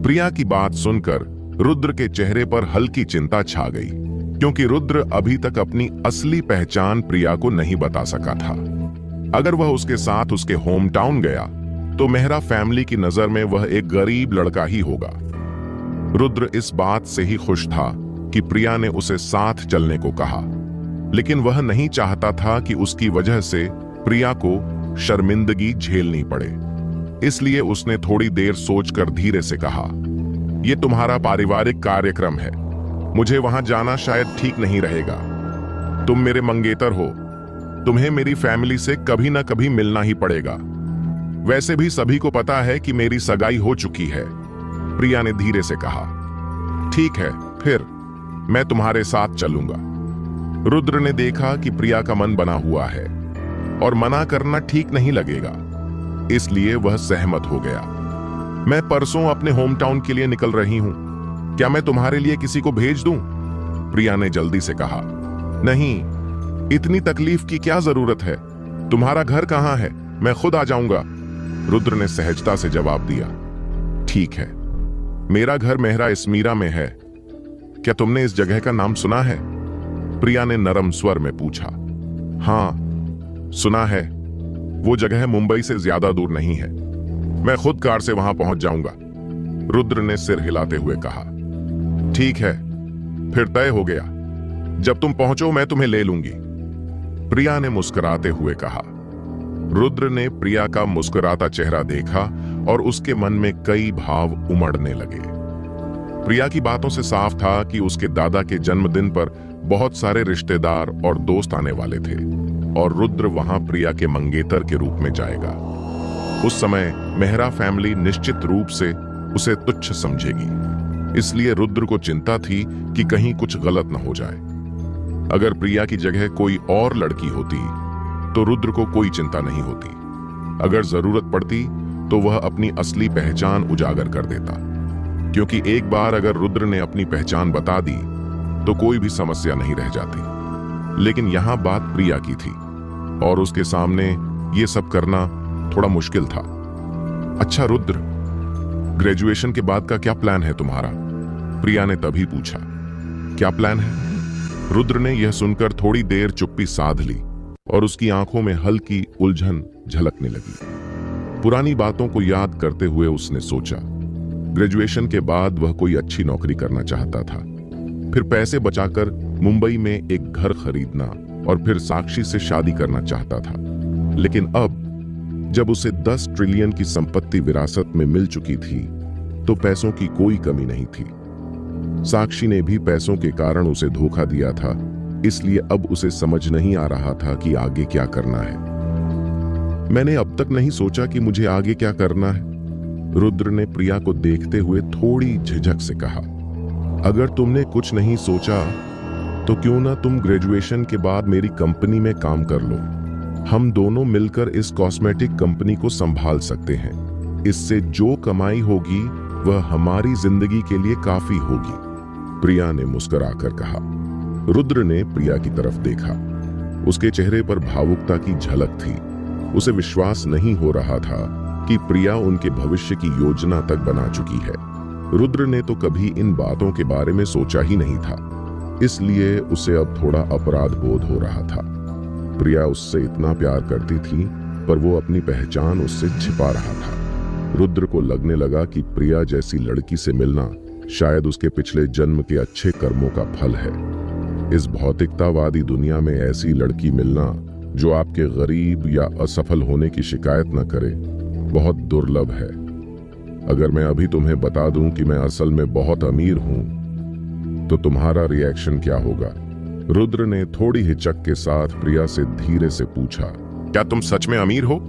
Speaker 1: प्रिया की बात सुनकर रुद्र के चेहरे पर हल्की चिंता छा गई, क्योंकि रुद्र अभी तक अपनी असली पहचान प्रिया को नहीं बता सका था। अगर वह उसके साथ उसके होम टाउन गया तो मेहरा फैमिली की नजर में वह एक गरीब लड़का ही होगा। रुद्र इस बात से ही खुश था कि प्रिया ने उसे साथ चलने को कहा, लेकिन वह नहीं चाहता था कि उसकी वजह से प्रिया को शर्मिंदगी झेलनी पड़े। इसलिए उसने थोड़ी देर सोचकर धीरे से कहा, यह तुम्हारा पारिवारिक कार्यक्रम है, मुझे वहां जाना शायद ठीक नहीं रहेगा। तुम मेरे मंगेतर हो, तुम्हें मेरी फैमिली से कभी ना कभी मिलना ही पड़ेगा। वैसे भी सभी को पता है कि मेरी सगाई हो चुकी है। प्रिया ने धीरे से कहा। ठीक है, फिर मैं तुम्हारे साथ चलूंगा। रुद्र ने देखा कि प्रिया का मन बना हुआ है और मना करना ठीक नहीं लगेगा, इसलिए वह सहमत हो गया। मैं परसों अपने होम टाउन के लिए निकल रही हूं, क्या मैं तुम्हारे लिए किसी को भेज दूं? प्रिया ने जल्दी से कहा। नहीं, इतनी तकलीफ की क्या जरूरत है? तुम्हारा घर कहां है? मैं खुद आ जाऊंगा। रुद्र ने सहजता से जवाब दिया। ठीक है, मेरा घर मेहरा इस्मीरा में है। क्या तुमने इस जगह का नाम सुना है? प्रिया ने नरम स्वर में पूछा। हाँ, सुना है। वो जगह मुंबई से ज्यादा दूर नहीं है, मैं खुद कार से वहां पहुंच जाऊंगा। रुद्र ने सिर हिलाते हुए कहा। ठीक है, फिर तय हो गया। जब तुम पहुंचो मैं तुम्हें ले लूंगी, प्रिया ने मुस्कुराते हुए कहा। रुद्र ने प्रिया का मुस्कुराता चेहरा देखा और उसके मन में कई भाव उमड़ने लगे। प्रिया की बातों से साफ था कि उसके दादा के जन्मदिन पर बहुत सारे रिश्तेदार और दोस्त आने वाले थे और रुद्र वहां प्रिया के मंगेतर के रूप में जाएगा। उस समय मेहरा फैमिली निश्चित रूप से उसे तुच्छ समझेगी, इसलिए रुद्र को चिंता थी कि कहीं कुछ गलत न हो जाए। अगर प्रिया की जगह कोई और लड़की होती तो रुद्र को कोई चिंता नहीं होती। अगर जरूरत पड़ती तो वह अपनी असली पहचान उजागर कर देता, क्योंकि एक बार अगर रुद्र ने अपनी पहचान बता दी तो कोई भी समस्या नहीं रह जाती। लेकिन यहां बात प्रिया की थी और उसके सामने ये सब करना थोड़ा मुश्किल था। अच्छा रुद्र, ग्रेजुएशन के बाद का क्या प्लान है तुम्हारा? प्रिया ने तभी पूछा। क्या प्लान है? रुद्र ने यह सुनकर थोड़ी देर चुप्पी साध ली और उसकी आंखों में हल्की उलझन झलकने लगी। पुरानी बातों को याद करते हुए उसने सोचा, ग्रेजुएशन के बाद वह कोई अच्छी नौकरी करना चाहता था, फिर पैसे बचाकर मुंबई में एक घर खरीदना और फिर साक्षी से शादी करना चाहता था। लेकिन अब जब उसे 10 ट्रिलियन की संपत्ति विरासत में मिल चुकी थी तो पैसों की कोई कमी नहीं थी। साक्षी ने भी पैसों के कारण उसे धोखा दिया था, इसलिए अब उसे समझ नहीं आ रहा था कि आगे क्या करना है। मैंने अब तक नहीं सोचा कि मुझे आगे क्या करना है, रुद्र ने प्रिया को देखते हुए थोड़ी झिझक से कहा। अगर तुमने कुछ नहीं सोचा तो क्यों ना तुम ग्रेजुएशन के बाद मेरी कंपनी में काम कर लो। हम दोनों मिलकर इस कॉस्मेटिक कंपनी को संभाल सकते हैं। इससे जो कमाई होगी वह हमारी जिंदगी के लिए काफी होगी, प्रिया ने मुस्कुराकर कहा। रुद्र ने प्रिया की तरफ देखा। उसके चेहरे पर भावुकता की झलक थी। उसे विश्वास नहीं हो रहा था कि प्रिया उनके भविष्य की योजना तक बना चुकी है। रुद्र ने तो कभी इन बातों के बारे में सोचा ही नहीं था, इसलिए उसे अब थोड़ा अपराध बोध हो रहा था। प्रिया उससे इतना प्यार करती थी, पर वो अपनी पहचान उससे छिपा रहा था। रुद्र को लगने लगा कि प्रिया जैसी लड़की से मिलना शायद उसके पिछले जन्म के अच्छे कर्मों का फल है। इस भौतिकतावादी दुनिया में ऐसी लड़की मिलना जो आपके गरीब या असफल होने की शिकायत न करे, बहुत दुर्लभ है। अगर मैं अभी तुम्हें बता दूं कि मैं असल में बहुत अमीर हूं, तो तुम्हारा रिएक्शन क्या होगा? रुद्र ने थोड़ी हिचक के साथ प्रिया से धीरे से पूछा। क्या तुम सच में अमीर हो?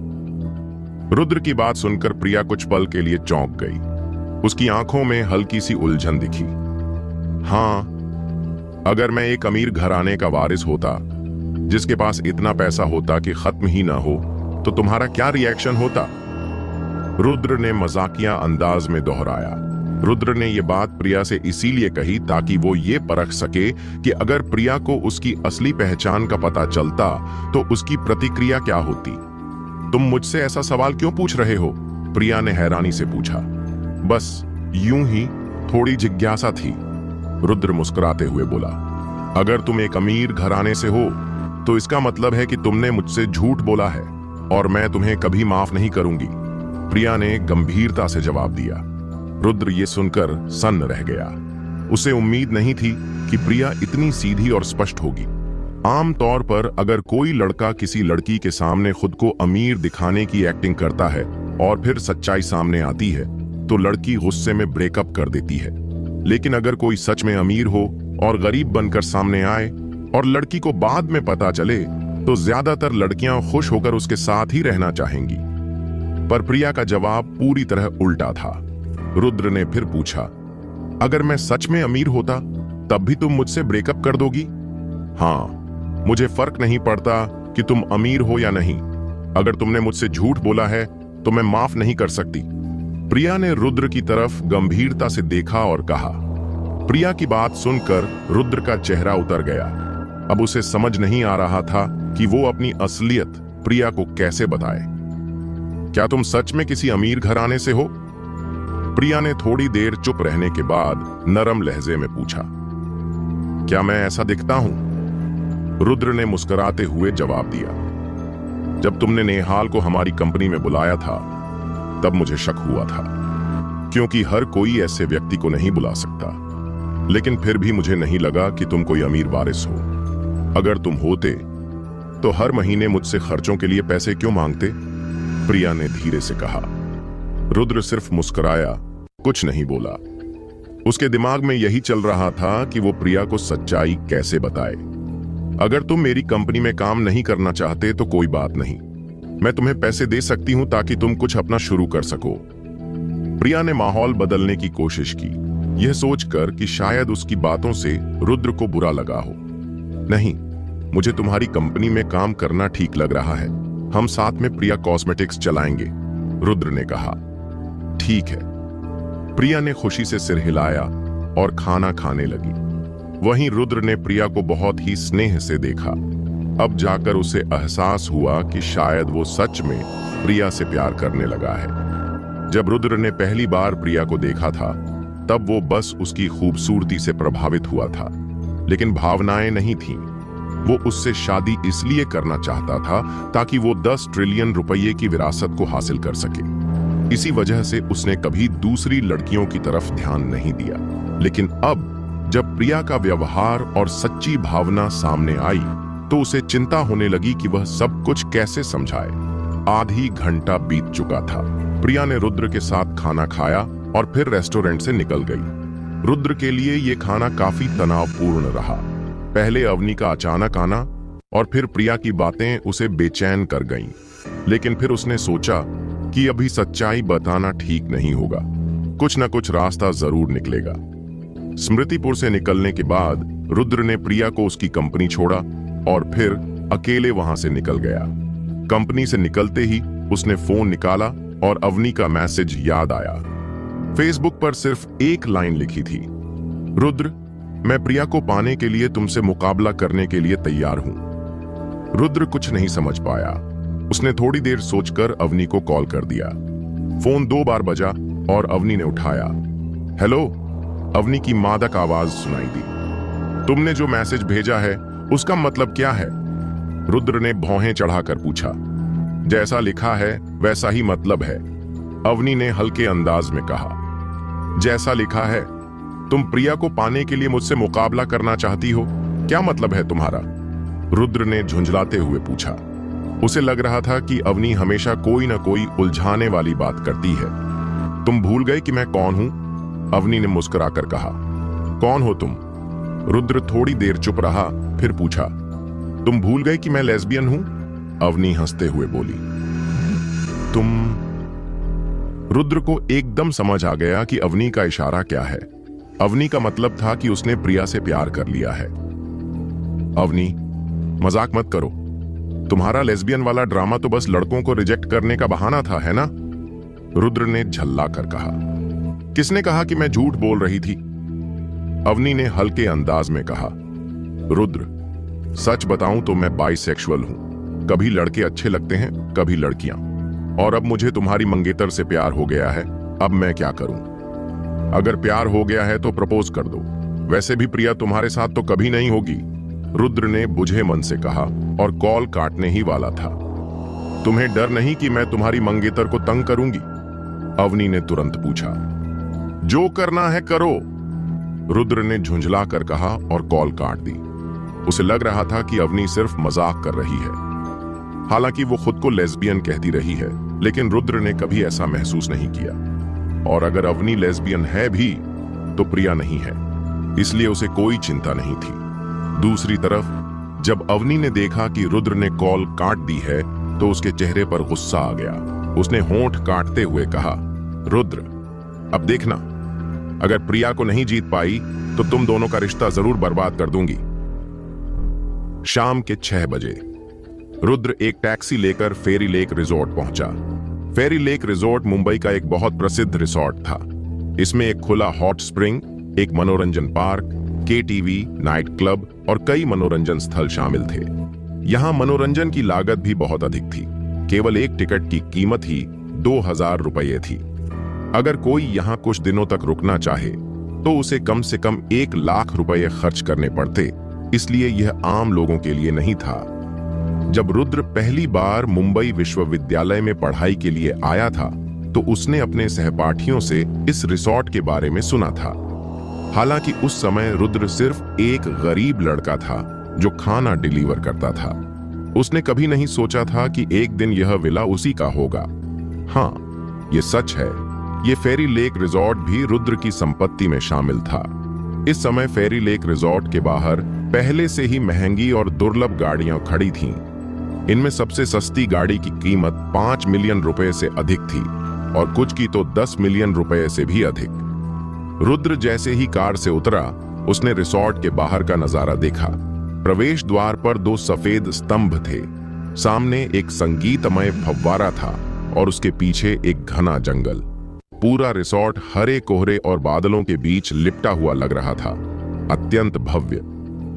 Speaker 1: रुद्र की बात सुनकर प्रिया कुछ पल के लिए चौंक गई। उसकी आंखों में हल्की सी उलझन दिखी। हाँ, अगर मैं एक अमीर घराने का वारिस होता, जिसके पास इतना पैसा होता कि खत्म ही ना हो, तो तुम्हारा क्या रिएक्शन होता? रुद्र ने मजाकिया अंदाज में दोहराया। रुद्र ने यह बात प्रिया से इसीलिए कही ताकि वो ये परख सके कि अगर प्रिया को उसकी असली पहचान का पता चलता तो उसकी प्रतिक्रिया क्या होती। तुम मुझसे ऐसा सवाल क्यों पूछ रहे हो? प्रिया ने हैरानी से पूछा। बस यूं ही थोड़ी जिज्ञासा थी, रुद्र मुस्कुराते हुए बोला। अगर तुम एक अमीर घराने से हो तो इसका मतलब है कि तुमने मुझसे झूठ बोला है और मैं तुम्हें कभी माफ नहीं करूंगी, प्रिया ने गंभीरता से जवाब दिया। रुद्र ये सुनकर सन्न रह गया। उसे उम्मीद नहीं थी कि प्रिया इतनी सीधी और स्पष्ट होगी। आमतौर पर अगर कोई लड़का किसी लड़की के सामने खुद को अमीर दिखाने की एक्टिंग करता है और फिर सच्चाई सामने आती है तो लड़की गुस्से में ब्रेकअप कर देती है। लेकिन अगर कोई सच में अमीर हो और गरीब बनकर सामने आए और लड़की को बाद में पता चले तो ज्यादातर लड़कियां खुश होकर उसके साथ ही रहना चाहेंगी। पर प्रिया का जवाब पूरी तरह उल्टा था। रुद्र ने फिर पूछा, अगर मैं सच में अमीर होता तब भी तुम मुझसे ब्रेकअप कर दोगी? हाँ, मुझे फर्क नहीं पड़ता कि तुम अमीर हो या नहीं। अगर तुमने मुझसे झूठ बोला है तो मैं माफ नहीं कर सकती। प्रिया ने रुद्र की तरफ गंभीरता से देखा और कहा। प्रिया की बात सुनकर रुद्र का चेहरा उतर गया। अब उसे समझ नहीं आ रहा था कि वो अपनी असलियत प्रिया को कैसे बताए। क्या तुम सच में किसी अमीर घराने से हो? प्रिया ने थोड़ी देर चुप रहने के बाद नरम लहजे में पूछा। क्या मैं ऐसा दिखता हूं? रुद्र ने मुस्कुराते हुए जवाब दिया। जब तुमने नेहाल को हमारी कंपनी में बुलाया था तब मुझे शक हुआ था, क्योंकि हर कोई ऐसे व्यक्ति को नहीं बुला सकता। लेकिन फिर भी मुझे नहीं लगा कि तुम कोई अमीर वारिस हो। अगर तुम होते तो हर महीने मुझसे खर्चों के लिए पैसे क्यों मांगते? प्रिया ने धीरे से कहा। रुद्र सिर्फ मुस्कुराया, कुछ नहीं बोला। उसके दिमाग में यही चल रहा था कि वो प्रिया को सच्चाई कैसे बताए। अगर तुम मेरी कंपनी में काम नहीं करना चाहते तो कोई बात नहीं, मैं तुम्हें पैसे दे सकती हूं ताकि तुम कुछ अपना शुरू कर सको। प्रिया ने माहौल बदलने की कोशिश की, यह सोचकर कि शायद उसकी बातों से रुद्र को बुरा लगा हो। नहीं, मुझे तुम्हारी कंपनी में काम करना ठीक लग रहा है, हम साथ में प्रिया कॉस्मेटिक्स चलाएंगे, रुद्र ने कहा। ठीक है। प्रिया ने खुशी से सिर हिलाया और खाना खाने लगी। वहीं रुद्र ने प्रिया को बहुत ही स्नेह से देखा। अब जाकर उसे एहसास हुआ कि शायद वो सच में प्रिया से प्यार करने लगा है। जब रुद्र ने पहली बार प्रिया को देखा था तब वो बस उसकी खूबसूरती से प्रभावित हुआ था, लेकिन भावनाएं नहीं थीं। वो उससे शादी इसलिए करना चाहता था ताकि वो 10 ट्रिलियन रुपये की विरासत को हासिल कर सके। इसी वजह से उसने कभी दूसरी लड़कियों की तरफ ध्यान नहीं दिया। लेकिन अब जब प्रिया का व्यवहार और सच्ची भावना सामने आई तो उसे चिंता होने लगी कि वह सब कुछ कैसे समझाए। आधी घंटा बीत चुका था। प्रिया ने रुद्र के साथ खाना खाया और फिर रेस्टोरेंट से निकल गई। रुद्र के लिए यह खाना काफी तनावपूर्ण रहा। पहले अवनी का अचानक आना और फिर प्रिया की बातें उसे बेचैन कर गईं। लेकिन फिर उसने सोचा कि अभी सच्चाई बताना ठीक नहीं होगा, कुछ न कुछ रास्ता जरूर निकलेगा। स्मृतिपुर से निकलने के बाद रुद्र ने प्रिया को उसकी कंपनी छोड़ा और फिर अकेले वहां से निकल गया। कंपनी से निकलते ही उसने फोन निकाला और अवनी का मैसेज याद आया। फेसबुक पर सिर्फ एक लाइन लिखी थी, रुद्र, मैं प्रिया को पाने के लिए तुमसे मुकाबला करने के लिए तैयार हूं। रुद्र कुछ नहीं समझ पाया। उसने थोड़ी देर सोचकर अवनी को कॉल कर दिया। फोन 2 बार बजा और अवनी ने उठाया। हेलो, अवनी की मादक आवाज सुनाई दी। तुमने जो मैसेज भेजा है उसका मतलब क्या है? रुद्र ने भौहें चढ़ाकर पूछा। जैसा लिखा है वैसा ही मतलब है, अवनी ने हल्के अंदाज में कहा। जैसा लिखा है, तुम प्रिया को पाने के लिए मुझसे मुकाबला करना चाहती हो, क्या मतलब है तुम्हारा? रुद्र ने झुंझलाते हुए पूछा। उसे लग रहा था कि अवनी हमेशा कोई ना कोई उलझाने वाली बात करती है। तुम भूल गए कि मैं कौन हूं? अवनी ने मुस्कुराकर कहा। कौन हो तुम? रुद्र थोड़ी देर चुप रहा, फिर पूछा। तुम भूल गए कि मैं लेस्बियन हूं? अवनी हंसते हुए बोली। तुम? रुद्र को एकदम समझ आ गया कि अवनी का इशारा क्या है। अवनी का मतलब था कि उसने प्रिया से प्यार कर लिया है। अवनी, मजाक मत करो। तुम्हारा लेस्बियन वाला ड्रामा तो बस लड़कों को रिजेक्ट करने का बहाना था, है ना? रुद्र ने झल्ला कर कहा। किसने कहा कि मैं झूठ बोल रही थी? अवनी ने हल्के अंदाज में कहा। रुद्र, सच बताऊं तो मैं बाइसेक्सुअल हूं। कभी लड़के अच्छे लगते हैं, कभी लड़कियां। और अब मुझे तुम्हारी मंगेतर से प्यार हो गया है। अब मैं क्या करूं? अगर प्यार हो गया है तो प्रपोज कर दो। वैसे भी प्रिया तुम्हारे साथ तो कभी नहीं होगी, रुद्र ने बुझे मन से कहा और कॉल काटने ही वाला था। तुम्हें डर नहीं कि मैं तुम्हारी मंगेतर को तंग करूंगी? अवनी ने तुरंत पूछा। जो करना है करो, रुद्र ने झुंझला कर कहा और कॉल काट दी। उसे लग रहा था कि अवनी सिर्फ मजाक कर रही है। हालांकि वो खुद को लेस्बियन कहती रही है, लेकिन रुद्र ने कभी ऐसा महसूस नहीं किया। और अगर अवनी लेस्बियन है भी तो प्रिया नहीं है, इसलिए उसे कोई चिंता नहीं थी। दूसरी तरफ जब अवनी ने देखा कि रुद्र ने कॉल काट दी है तो उसके चेहरे पर गुस्सा आ गया। उसने होंठ काटते हुए कहा, रुद्र, अब देखना, अगर प्रिया को नहीं जीत पाई तो तुम दोनों का रिश्ता जरूर बर्बाद कर दूंगी। शाम के 6 बजे रुद्र एक टैक्सी लेकर फेरी लेक रिजॉर्ट पहुंचा। फेरी लेक रिजॉर्ट मुंबई का एक बहुत प्रसिद्ध रिसॉर्ट था। इसमें एक खुला हॉट स्प्रिंग, एक मनोरंजन पार्क, केटीवी, नाइट क्लब और कई मनोरंजन स्थल शामिल थे। यहां मनोरंजन की लागत भी बहुत अधिक थी। केवल एक टिकट की कीमत ही 2000 रुपये थी। अगर कोई यहां कुछ दिनों तक रुकना चाहे तो उसे कम से कम 1 लाख रुपये खर्च करने पड़ते, इसलिए यह आम लोगों के लिए नहीं था। जब रुद्र पहली बार मुंबई विश्वविद्यालय में पढ़ाई के लिए आया था तो उसने अपने सहपाठियों से इस रिसॉर्ट के बारे में सुना था। हालांकि उस समय रुद्र सिर्फ एक गरीब लड़का था जो खाना डिलीवर करता था। उसने कभी नहीं सोचा था कि एक दिन यह विला उसी का होगा। हाँ, ये सच है, ये फेरी लेक रिजॉर्ट भी रुद्र की संपत्ति में शामिल था। इस समय फेरी लेक रिजॉर्ट के बाहर पहले से ही महंगी और दुर्लभ गाड़ियां खड़ी थीं। इनमें सबसे सस्ती गाड़ी की कीमत 5 मिलियन रुपए से अधिक थी और कुछ की तो 10 मिलियन रुपए से भी अधिक। रुद्र जैसे ही कार से उतरा, उसने रिसॉर्ट के बाहर का नजारा देखा। प्रवेश द्वार पर 2 सफेद स्तंभ थे। सामने एक संगीतमय फव्वारा था और उसके पीछे एक घना जंगल। पूरा रिसॉर्ट हरे कोहरे और बादलों के बीच लिपटा हुआ लग रहा था, अत्यंत भव्य।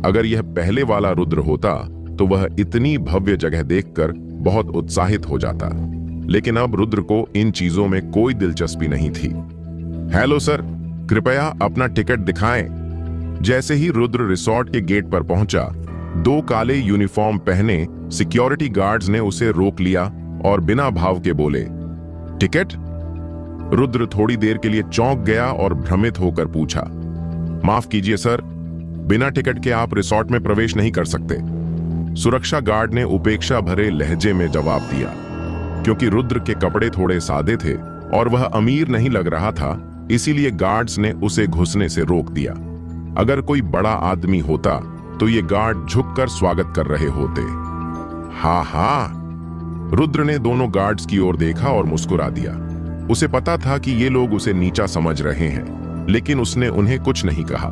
Speaker 1: अगर यह पहले वाला रुद्र होता तो वह इतनी भव्य जगह देखकर बहुत उत्साहित हो जाता, लेकिन अब रुद्र को इन चीजों में कोई दिलचस्पी नहीं थी। हेलो सर, कृपया अपना टिकट दिखाएं। जैसे ही रुद्र रिसॉर्ट के गेट पर पहुंचा, 2 काले यूनिफॉर्म पहने सिक्योरिटी गार्ड्स ने उसे रोक लिया और बिना भाव के बोले, टिकट? रुद्र थोड़ी देर के लिए चौंक गया और भ्रमित होकर पूछा, माफ कीजिए सर, बिना टिकट के आप रिसॉर्ट में प्रवेश नहीं कर सकते। सुरक्षा गार्ड ने उपेक्षा भरे लहजे में जवाब दिया। क्योंकि रुद्र के कपड़े थोड़े सादे थे और वह अमीर नहीं लग रहा था, इसीलिए गार्ड्स ने उसे घुसने से रोक दिया। अगर कोई बड़ा आदमी होता तो ये गार्ड झुककर स्वागत कर रहे होते। हाँ हाँ, रुद्र ने दोनों गार्ड्स की ओर देखा और मुस्कुरा दिया। उसे पता था कि ये लोग उसे नीचा समझ रहे हैं, लेकिन उसने उन्हें कुछ नहीं कहा।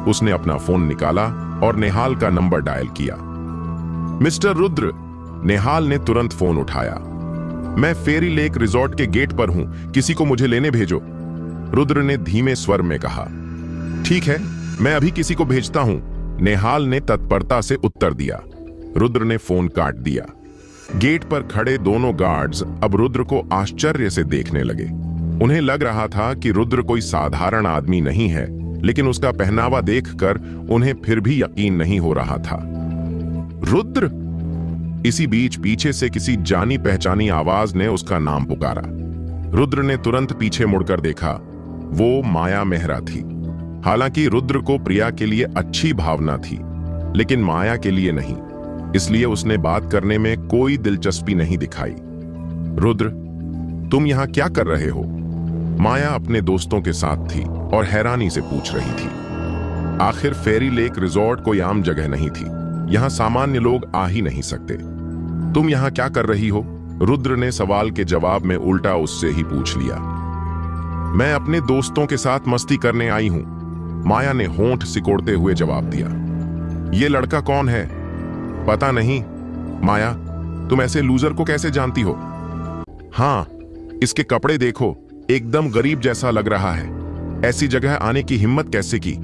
Speaker 1: उसने अपना फोन निकाला और नेहाल का नंबर डायल किया। मिस्टर रुद्र, नेहाल ने तुरंत फोन उठाया। मैं फेरी लेक रिजॉर्ट के गेट पर हूं, किसी को मुझे लेने भेजो, रुद्र ने धीमे स्वर में कहा। ठीक है, मैं अभी किसी को भेजता हूं, नेहाल ने तत्परता से उत्तर दिया। रुद्र ने फोन काट दिया। गेट पर खड़े दोनों गार्ड्स अब रुद्र को आश्चर्य से देखने लगे। उन्हें लग रहा था कि रुद्र कोई साधारण आदमी नहीं है, लेकिन उसका पहनावा देखकर उन्हें फिर भी यकीन नहीं हो रहा था। रुद्र! इसी बीच पीछे से किसी जानी पहचानी आवाज ने उसका नाम पुकारा। रुद्र ने तुरंत पीछे मुड़कर देखा। वो माया मेहरा थी। हालांकि रुद्र को प्रिया के लिए अच्छी भावना थी, लेकिन माया के लिए नहीं, इसलिए उसने बात करने में कोई दिलचस्पी नहीं दिखाई। रुद्र, तुम यहां क्या कर रहे हो? माया अपने दोस्तों के साथ थी और हैरानी से पूछ रही थी। आखिर फेरी लेक रिजॉर्ट कोई आम जगह नहीं थी, यहां सामान्य लोग आ ही नहीं सकते। तुम यहां क्या कर रही हो? रुद्र ने सवाल के जवाब में उल्टा उससे ही पूछ लिया। मैं अपने दोस्तों के साथ मस्ती करने आई हूं, माया ने होंठ सिकोड़ते हुए जवाब दिया। ये लड़का कौन है? पता नहीं। माया, तुम ऐसे लूजर को कैसे जानती हो? हाँ, इसके कपड़े देखो, एकदम गरीब जैसा लग रहा है। ऐसी जगह आने की हिम्मत कैसे की?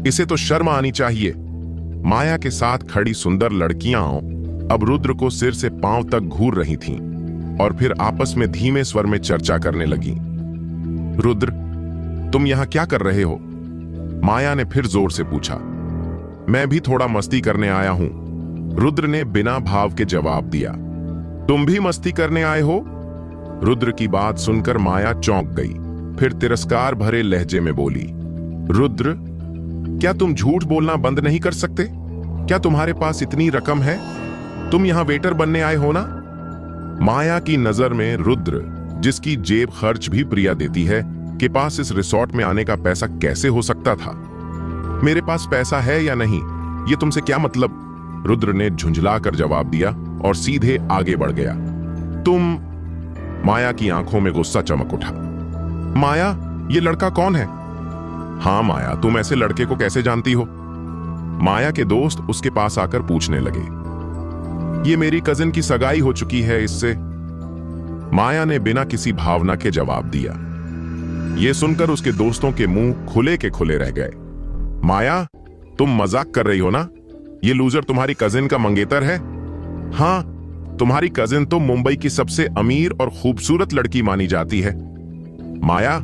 Speaker 1: इसे तो शर्म आनी चाहिए। माया के साथ खड़ी सुंदर लड़कियां अब रुद्र को सिर से पांव तक घूर रही थीं और फिर आपस में धीमे स्वर में चर्चा करने लगी। रुद्र, तुम यहां क्या कर रहे हो? माया ने फिर जोर से पूछा। मैं भी थोड़ा मस्ती करने आया हूं, रुद्र ने बिना भाव के जवाब दिया। तुम भी मस्ती करने आए हो? रुद्र की बात सुनकर माया चौंक गई, फिर तिरस्कार भरे लहजे में बोली। रुद्र, क्या तुम झूठ बोलना बंद नहीं कर सकते? क्या तुम्हारे पास इतनी रकम है? तुम यहां वेटर बनने आए हो ना? माया की नजर में रुद्र, जिसकी जेब खर्च भी प्रिया देती है, के पास इस रिसॉर्ट में आने का पैसा कैसे हो सकता था? मेरे पास पैसा है या नहीं, ये तुमसे क्या मतलब? रुद्र ने झुंझलाकर जवाब दिया और सीधे आगे बढ़ गया। तुम... माया की आंखों में गुस्सा चमक उठा। माया, ये लड़का कौन है? हाँ माया, तुम ऐसे लड़के को कैसे जानती हो? माया के दोस्त उसके पास आकर पूछने लगे। ये मेरी कजिन की सगाई हो चुकी है इससे, माया ने बिना किसी भावना के जवाब दिया। यह सुनकर उसके दोस्तों के मुंह खुले के खुले रह गए। माया, तुम मजाक कर रही हो ना? ये लूजर तुम्हारी कजिन का मंगेतर है? हाँ, तुम्हारी कजिन तो मुंबई की सबसे अमीर और खूबसूरत लड़की मानी जाती है। माया,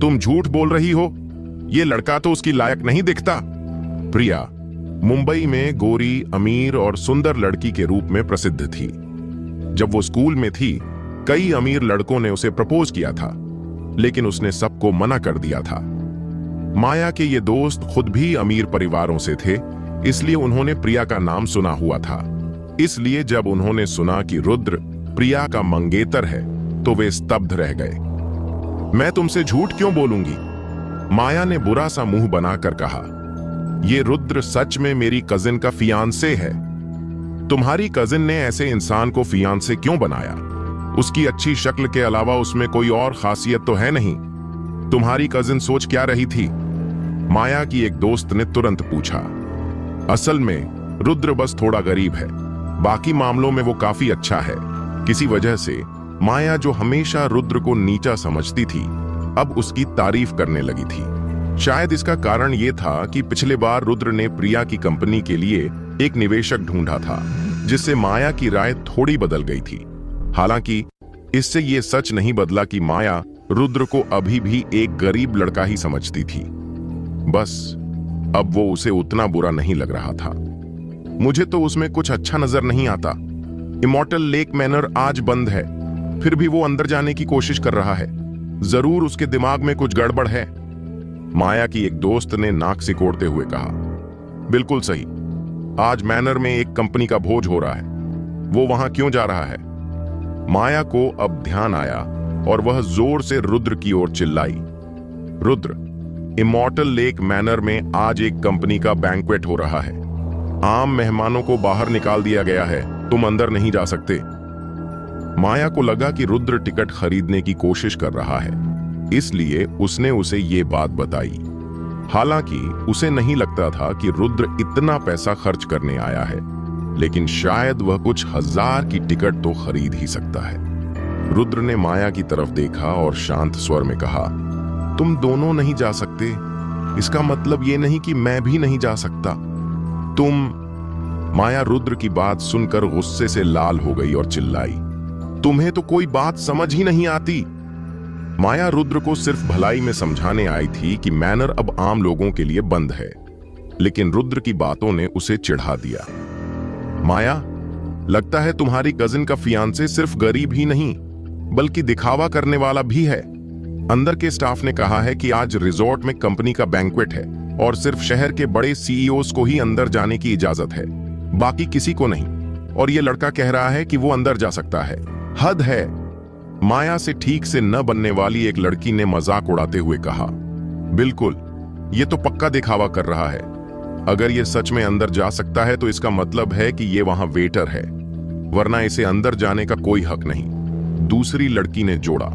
Speaker 1: तुम झूठ बोल रही हो, ये लड़का तो उसकी लायक नहीं दिखता। प्रिया मुंबई में गोरी, अमीर और सुंदर लड़की के रूप में प्रसिद्ध थी। जब वो स्कूल में थी, कई अमीर लड़कों ने उसे प्रपोज किया था, लेकिन उसने सबको मना कर दिया था। माया के ये दोस्त खुद भी अमीर परिवारों से थे, इसलिए उन्होंने प्रिया का नाम सुना हुआ था। इसलिए जब उन्होंने सुना कि रुद्र प्रिया का मंगेतर है, तो वे स्तब्ध रह गए। मैं तुमसे झूठ क्यों बोलूंगी? माया ने बुरा सा मुंह बनाकर कहा। ये रुद्र सच में मेरी कजिन का फियांसे है। तुम्हारी कजिन ने ऐसे इंसान को फियांसे क्यों बनाया? उसकी अच्छी शक्ल के अलावा उसमें कोई और खासियत तो है नहीं। तुम्हारी कजिन सोच क्या रही थी? माया की एक दोस्त ने तुरंत पूछा। असल में रुद्र बस थोड़ा गरीब है, बाकी मामलों में वो काफी अच्छा है। किसी वजह से माया, जो हमेशा रुद्र को नीचा समझती थी, अब उसकी तारीफ करने लगी थी। शायद इसका कारण यह था कि पिछले बार रुद्र ने प्रिया की कंपनी के लिए एक निवेशक ढूंढा था, जिससे माया की राय थोड़ी बदल गई थी। हालांकि इससे यह सच नहीं बदला कि माया रुद्र को अभी भी एक गरीब लड़का ही समझती थी। बस अब वो उसे उतना बुरा नहीं लग रहा था। मुझे तो उसमें कुछ अच्छा नजर नहीं आता। इमॉर्टल लेक मैनर आज बंद है, फिर भी वो अंदर जाने की कोशिश कर रहा है। जरूर उसके दिमाग में कुछ गड़बड़ है, माया की एक दोस्त ने नाक सिकोड़ते हुए कहा। बिल्कुल सही, आज मैनर में एक कंपनी का भोज हो रहा है। वो वहां क्यों जा रहा है? माया को अब ध्यान आया और वह जोर से रुद्र की ओर चिल्लाई, रुद्र, इमॉर्टल लेक मैनर में आज एक कंपनी का बैंक्वेट हो रहा है। आम मेहमानों को बाहर निकाल दिया गया है, तुम अंदर नहीं जा सकते। माया को लगा कि रुद्र टिकट खरीदने की कोशिश कर रहा है, इसलिए उसने उसे ये बात बताई। हालांकि उसे नहीं लगता था कि रुद्र इतना पैसा खर्च करने आया है, लेकिन शायद वह कुछ 1000 की टिकट तो खरीद ही सकता है। रुद्र ने माया की तरफ देखा और शांत स्वर में कहा, तुम दोनों नहीं जा सकते, इसका मतलब ये नहीं कि मैं भी नहीं जा सकता। माया रुद्र की बात सुनकर गुस्से से लाल हो गई और चिल्लाई, तुम्हें तो कोई बात समझ ही नहीं आती। माया रुद्र को सिर्फ भलाई में समझाने आई थी कि मैनर अब आम लोगों के लिए बंद है, लेकिन रुद्र की बातों ने उसे चिढ़ा दिया। माया, लगता है तुम्हारी कजिन का फियांसे सिर्फ गरीब ही नहीं बल्कि दिखावा करने वाला भी है। अंदर के स्टाफ ने कहा है कि आज रिजॉर्ट में कंपनी का बैंक्वेट है और सिर्फ शहर के बड़े सीईओज को ही अंदर जाने की इजाजत है, बाकी किसी को नहीं। और ये लड़का कह रहा है कि वो अंदर जा सकता है। हद है। माया से ठीक से न बनने वाली एक लड़की ने मजाक उड़ाते हुए कहा, बिल्कुल, ये तो पक्का दिखावा कर रहा है। अगर ये सच में अंदर जा सकता है तो इसका मतलब है कि ये वहां वेटर है, वरना इसे अंदर जाने का कोई हक नहीं। दूसरी लड़की ने जोड़ा,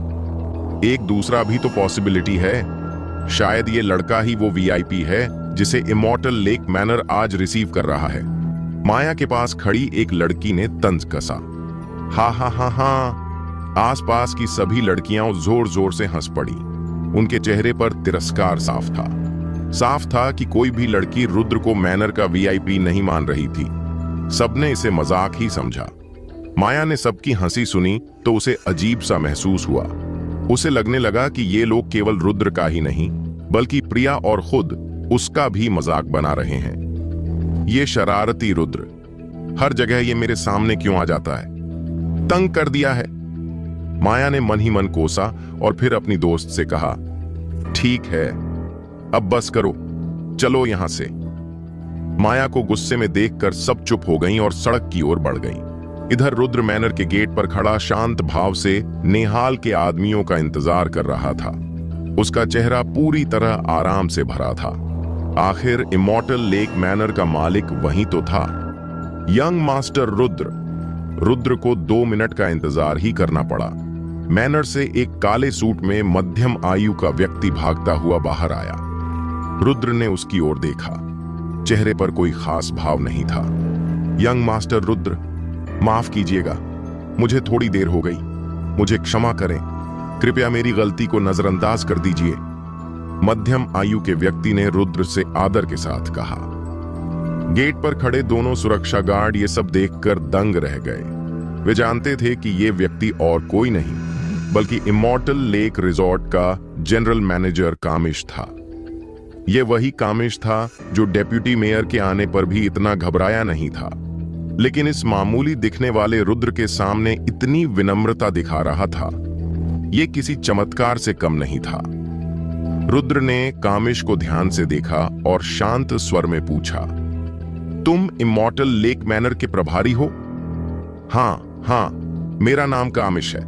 Speaker 1: एक दूसरा भी तो पॉसिबिलिटी है, शायद ये लड़का ही वो वीआईपी है जिसे इमॉर्टल लेक मैनर आज रिसीव कर रहा है। माया के पास खड़ी एक लड़की ने तंज कसा। हा हा हा हा। आसपास की सभी लड़कियां जोर जोर से हंस पड़ी। उनके चेहरे पर तिरस्कार साफ था। साफ था कि कोई भी लड़की रुद्र को मैनर का वीआईपी नहीं मान रही थी। सबने इसे मजाक ही समझा। माया ने सबकी हंसी सुनी तो उसे अजीब सा महसूस हुआ। उसे लगने लगा कि ये लोग केवल रुद्र का ही नहीं बल्कि प्रिया और खुद उसका भी मजाक बना रहे हैं। ये शरारती रुद्र, हर जगह ये मेरे सामने क्यों आ जाता है, तंग कर दिया है। माया ने मन ही मन कोसा और फिर अपनी दोस्त से कहा, ठीक है, अब बस करो, चलो यहां से। माया को गुस्से में देखकर सब चुप हो गईं और सड़क की ओर बढ़ गईं। इधर रुद्र मैनर के गेट पर खड़ा शांत भाव से नेहाल के आदमियों का इंतजार कर रहा था। उसका चेहरा पूरी तरह आराम से भरा था। आखिर इमॉर्टल लेक मैनर का मालिक वही तो था, यंग मास्टर रुद्र को 2 मिनट का इंतजार ही करना पड़ा। मैनर से एक काले सूट में मध्यम आयु का व्यक्ति भागता हुआ बाहर आया। रुद्र ने उसकी ओर देखा। चेहरे पर कोई खास भाव नहीं था। यंग मास्टर रुद्र, माफ कीजिएगा, मुझे थोड़ी देर हो गई, मुझे क्षमा करें, कृपया मेरी गलती को नजरअंदाज कर दीजिए। मध्यम आयु के व्यक्ति ने रुद्र से आदर के साथ कहा। गेट पर खड़े दोनों सुरक्षा गार्ड ये सब देखकर दंग रह गए। वे जानते थे कि ये व्यक्ति और कोई नहीं बल्कि इमॉर्टल लेक रिजॉर्ट का जनरल मैनेजर कामिश था। यह वही कामिश था जो डेप्यूटी मेयर के आने पर भी इतना घबराया नहीं था, लेकिन इस मामूली दिखने वाले रुद्र के सामने इतनी विनम्रता दिखा रहा था। यह किसी चमत्कार से कम नहीं था। रुद्र ने कामिश को ध्यान से देखा और शांत स्वर में पूछा, तुम इमॉर्टल लेक मैनर के प्रभारी हो? हाँ, मेरा नाम कामिश है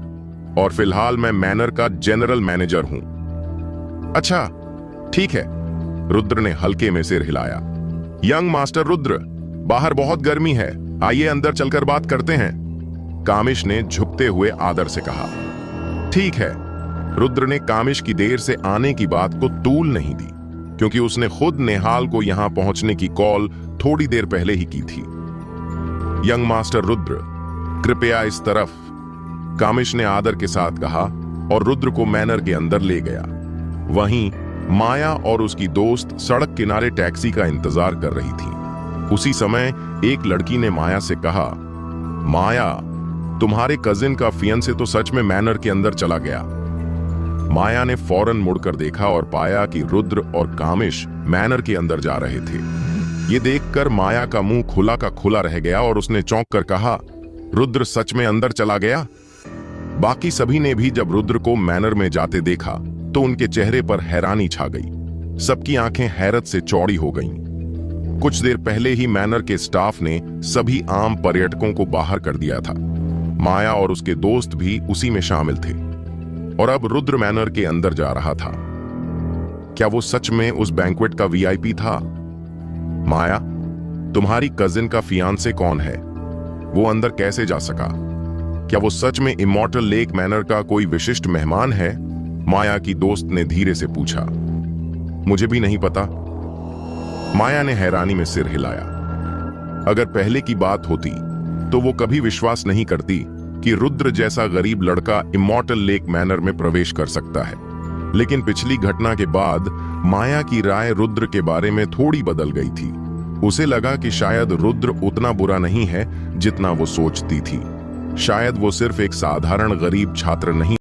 Speaker 1: और फिलहाल मैं मैनर का जनरल मैनेजर हूं। अच्छा, ठीक है। रुद्र ने हल्के में सिर हिलाया। यंग मास्टर रुद्र, बाहर बहुत गर्मी है, आइए अंदर चलकर बात करते हैं, कामिश ने झुकते हुए आदर से कहा। ठीक है। रुद्र ने कामिश की देर से आने की बात को तूल नहीं दी, क्योंकि उसने खुद नेहाल को यहां पहुंचने की कॉल थोड़ी देर पहले ही की थी। यंग मास्टर रुद्र, कृपया इस तरफ, कामिश ने आदर के साथ कहा और रुद्र को मैनर के अंदर ले गया। वहीं माया और उसकी दोस्त सड़क किनारे टैक्सी का इंतजार कर रही थी। उसी समय एक लड़की ने माया से कहा, माया, तुम्हारे कजिन का फियांसे तो सच में मैनर के अंदर चला गया। माया ने फौरन मुड़कर देखा और पाया कि रुद्र और कामिश मैनर के अंदर जा रहे थे। ये देखकर माया का मुंह खुला का खुला रह गया और उसने चौंक कर कहा, रुद्र सच में अंदर चला गया? बाकी सभी ने भी जब रुद्र को मैनर में जाते देखा तो उनके चेहरे पर हैरानी छा गई। सबकी आंखें हैरत से चौड़ी हो गईं। कुछ देर पहले ही मैनर के स्टाफ ने सभी आम पर्यटकों को बाहर कर दिया था। माया और उसके दोस्त भी उसी में शामिल थे और अब रुद्र मैनर के अंदर जा रहा था। क्या वो सच में उस बैंक्वेट का वीआईपी था? माया, तुम्हारी कजिन का फियांसे कौन है? वो अंदर कैसे जा सका? क्या वो सच में इमॉर्टल लेक मैनर का कोई विशिष्ट मेहमान है? माया की दोस्त ने धीरे से पूछा। मुझे भी नहीं पता। माया ने हैरानी में सिर हिलाया। अगर पहले की बात होती तो वो कभी विश्वास नहीं करती कि रुद्र जैसा गरीब लड़का इमॉर्टल लेक मैनर में प्रवेश कर सकता है। लेकिन पिछली घटना के बाद माया की राय रुद्र के बारे में थोड़ी बदल गई थी। उसे लगा कि शायद रुद्र उतना बुरा नहीं है जितना वो सोचती थी। शायद वो सिर्फ एक साधारण गरीब छात्र नहीं